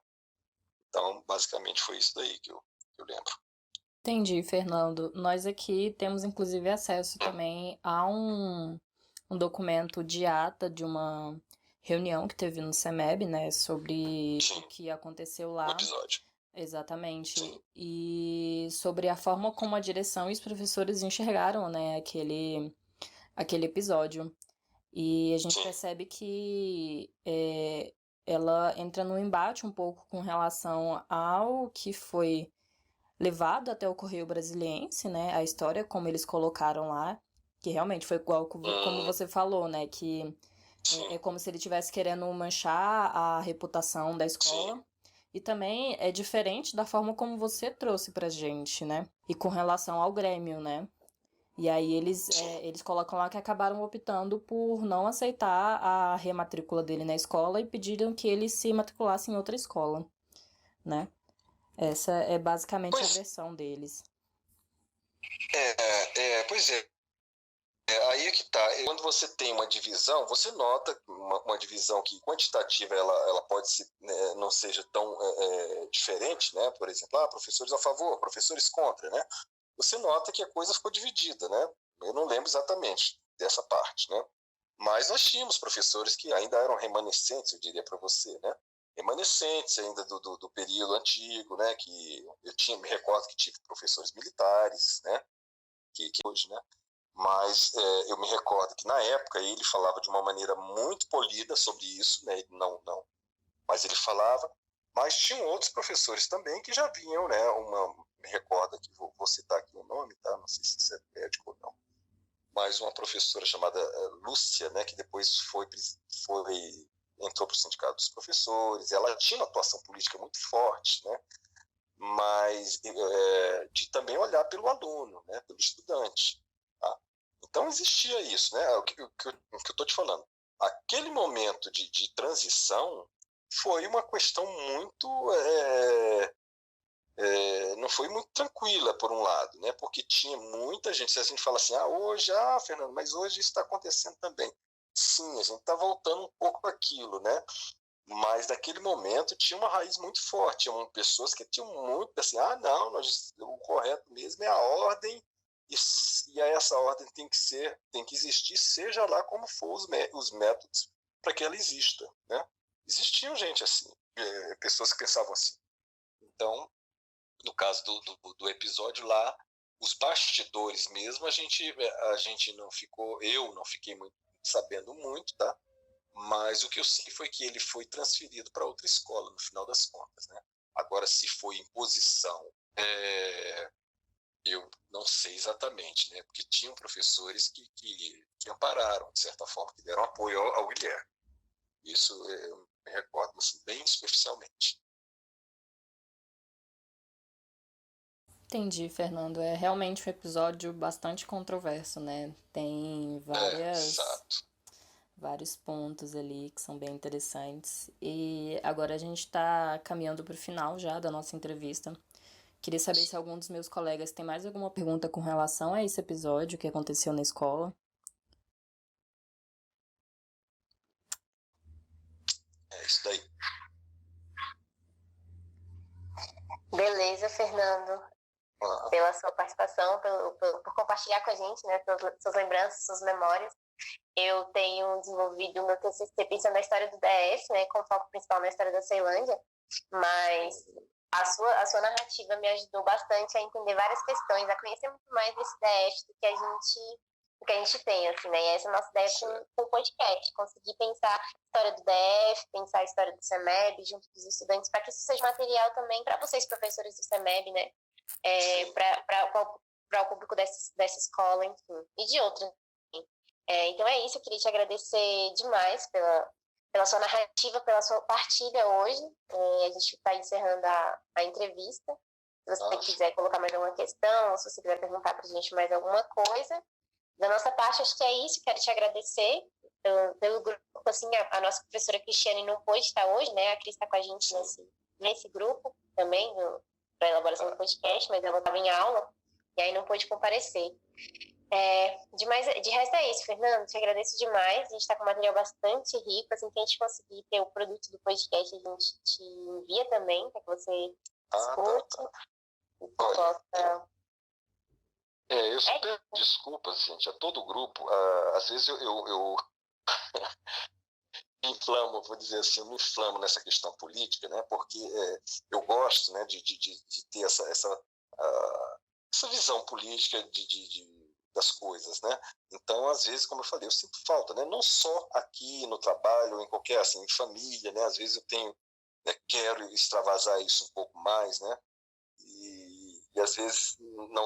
Então, basicamente foi isso daí que eu lembro. Entendi, Fernando. Nós aqui temos inclusive acesso também a um documento de ata de uma reunião que teve no CEMEB, né, sobre Sim, o que aconteceu um lá. episódio. Exatamente. Sim. E sobre a forma como a direção e os professores enxergaram, né, aquele episódio. E a gente Sim. percebe que ela entra no embate um pouco com relação ao que foi levado até o Correio Brasiliense, né? A história como eles colocaram lá, que realmente foi igual como você falou, né? Que é como se ele estivesse querendo manchar a reputação da escola. Sim. E também é diferente da forma como você trouxe pra gente, né? E com relação ao Grêmio, né? E aí eles colocam lá que acabaram optando por não aceitar a rematrícula dele na escola e pediram que ele se matriculasse em outra escola, né? Essa é basicamente a versão deles. Pois é. Aí é que tá. Quando você tem uma divisão, você nota uma divisão que quantitativa ela pode não seja tão diferente, né? Por exemplo, professores a favor, professores contra, né? Você nota que a coisa ficou dividida, né? Eu não lembro exatamente dessa parte, né? Mas nós tínhamos professores que ainda eram remanescentes, eu diria para você, né? Remanescentes ainda do período antigo, né? Que eu me recordo que tive professores militares, né? Que hoje, né? Mas eu me recordo que na época ele falava de uma maneira muito polida sobre isso, né? Ele não, mas ele falava. Mas tinham outros professores também que já vinham, né? Me recordo aqui, vou citar aqui o nome, tá? Não sei se isso é médico ou não. Mas uma professora chamada Lúcia, né? Que depois entrou para o sindicato dos professores. Ela tinha uma atuação política muito forte, né? Mas de também olhar pelo aluno, né? Pelo estudante. Tá? Então existia isso, né? O que eu estou te falando. Aquele momento de transição foi uma questão muito não foi muito tranquila, por um lado, né? Porque tinha muita gente. Se a gente fala assim, hoje, Fernando, mas hoje isso está acontecendo também. Sim, a gente está voltando um pouco para aquilo, né? Mas naquele momento tinha uma raiz muito forte. Tinham pessoas que tinham muito assim, não, o correto mesmo é a ordem, e essa ordem tem que existir, seja lá como for os métodos para que ela exista, né? Existiam gente assim, pessoas que pensavam assim. Então, no caso do episódio lá, os bastidores mesmo, a gente não ficou, eu não fiquei sabendo muito, tá? Mas o que eu sei foi que ele foi transferido para outra escola, no final das contas, né? Agora, se foi imposição, eu não sei exatamente, né? Porque tinham professores que ampararam, de certa forma, que deram apoio ao Guilherme. Isso eu me recordo assim, bem superficialmente. Entendi, Fernando. É realmente um episódio bastante controverso, né? Tem Exato. vários pontos ali que são bem interessantes. E agora a gente está caminhando para o final já da nossa entrevista. Queria saber se algum dos meus colegas tem mais alguma pergunta com relação a esse episódio que aconteceu na escola. É isso daí. Beleza, Fernando. Pela sua participação, por compartilhar com a gente, né, suas lembranças, suas memórias. Eu tenho desenvolvido o meu TCC pensando na história do DF, né, com foco principal na história da Ceilândia, mas a sua narrativa me ajudou bastante a entender várias questões, a conhecer muito mais desse DF do que a gente tem, assim, né, e essa é a nossa ideia com o podcast, conseguir pensar a história do DF, pensar a história do CEMEB junto dos estudantes, para que isso seja material também para vocês, professores do CEMEB, né, para o público dessa escola, enfim, e de outras. Então é isso, eu queria te agradecer demais pela sua narrativa, pela sua partilha hoje. A gente está encerrando a entrevista. Se você quiser colocar mais alguma questão, ou se você quiser perguntar para a gente mais alguma coisa. Da nossa parte, acho que é isso. Quero te agradecer pelo grupo. Assim, a nossa professora Cristiane não pôde estar hoje, né? A Cris está com a gente nesse grupo também, para a elaboração do podcast, mas ela estava em aula e aí não pôde comparecer. De resto é isso, Fernando, te agradeço demais. A gente está com um material bastante rico, assim que a gente conseguir ter o produto do podcast, a gente te envia também, para que você escute e possa... Eu só peço desculpas, gente, a todo o grupo. Às vezes eu me inflamo, vou dizer assim, eu me inflamo nessa questão política, né? Porque eu gosto, né, de ter essa visão política das coisas, né? Então, às vezes, como eu falei, eu sinto falta, né? Não só aqui no trabalho, ou em qualquer, assim, em família, né? Às vezes eu tenho, quero extravasar isso um pouco mais, né? E às vezes não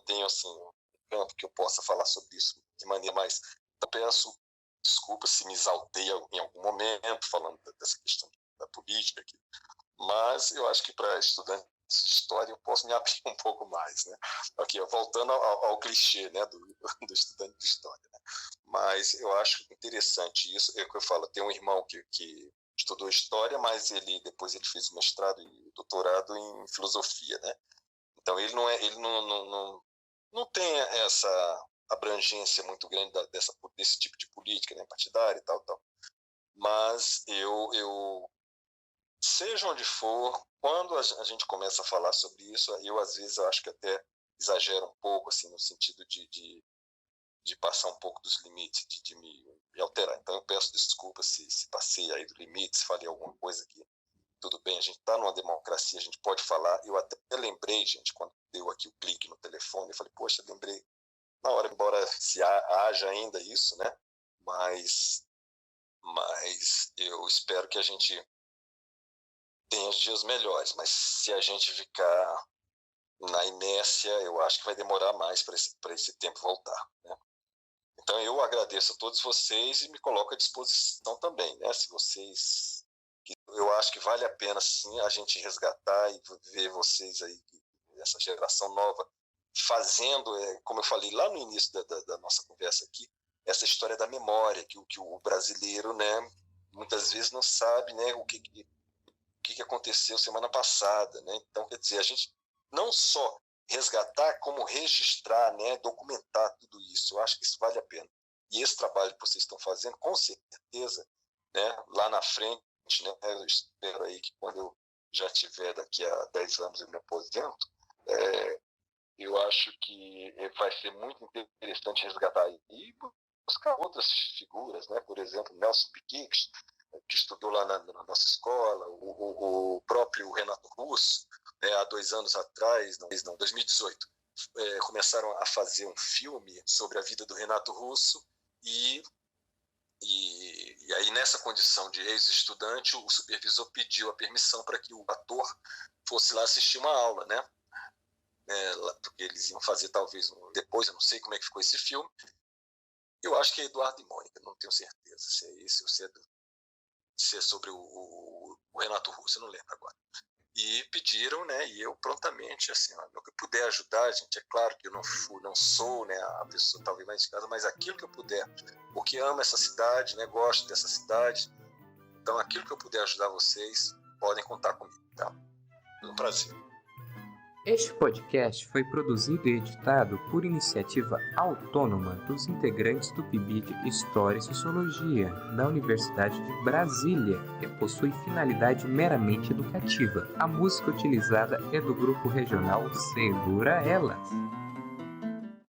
tenho, assim, um campo que eu possa falar sobre isso de maneira mais... Eu peço desculpas se me exaltei em algum momento falando dessa questão da política aqui, mas eu acho que para estudantes de história eu posso me abrir um pouco mais, né? Aqui, voltando ao clichê, né, do estudante de história, né? Mas eu acho interessante isso. É o que eu falo, tem um irmão que estudou história, mas depois ele fez mestrado e doutorado em filosofia, né? Então ele não tem essa abrangência muito grande desse tipo de política, né, partidária e tal. Mas eu seja onde for, quando a gente começa a falar sobre isso, eu às vezes eu acho que até exagero um pouco, assim, no sentido de passar um pouco dos limites, de me alterar. Então eu peço desculpas se passei aí do limite, se falei alguma coisa que tudo bem, a gente está numa democracia, a gente pode falar. Eu até lembrei, gente, quando deu aqui o clique no telefone, eu falei, poxa, lembrei na hora, embora se haja ainda isso, né? Mas eu espero que a gente tenha dias melhores. Mas se a gente ficar na inércia, eu acho que vai demorar mais para esse tempo voltar, né? Então eu agradeço a todos vocês e me coloco à disposição também, né? Se vocês... Eu acho que vale a pena, sim, a gente resgatar e ver vocês aí, essa geração nova, fazendo, como eu falei lá no início da nossa conversa aqui, essa história da memória, que o brasileiro, né, muitas vezes não sabe, né, o que aconteceu semana passada, né? Então, quer dizer, a gente não só resgatar, como registrar, né, documentar tudo isso. Eu acho que isso vale a pena. E esse trabalho que vocês estão fazendo, com certeza, né, lá na frente, né, eu espero aí que quando eu já tiver daqui a 10 anos eu me aposento, eu acho que vai ser muito interessante resgatar e buscar outras figuras, né? Por exemplo, Nelson Piquet, que estudou lá na nossa escola, o próprio Renato Russo, né, há 2 anos atrás, 2018, começaram a fazer um filme sobre a vida do Renato Russo e aí, nessa condição de ex-estudante, o supervisor pediu a permissão para que o ator fosse lá assistir uma aula, né? Porque eles iam fazer talvez depois, eu não sei como é que ficou esse filme. Eu acho que é Eduardo e Mônica, não tenho certeza se é esse ou se é sobre o Renato Russo, eu não lembro agora. E pediram, né, e eu prontamente, assim, no que eu puder ajudar, gente, é claro que eu não sou, né, a pessoa talvez mais indicada, mas aquilo que eu puder, porque amo essa cidade, né, gosto dessa cidade, então aquilo que eu puder ajudar vocês, podem contar comigo, tá? Foi um prazer. Este podcast foi produzido e editado por iniciativa autônoma dos integrantes do PIBID História e Sociologia da Universidade de Brasília e possui finalidade meramente educativa. A música utilizada é do grupo regional Segura Elas.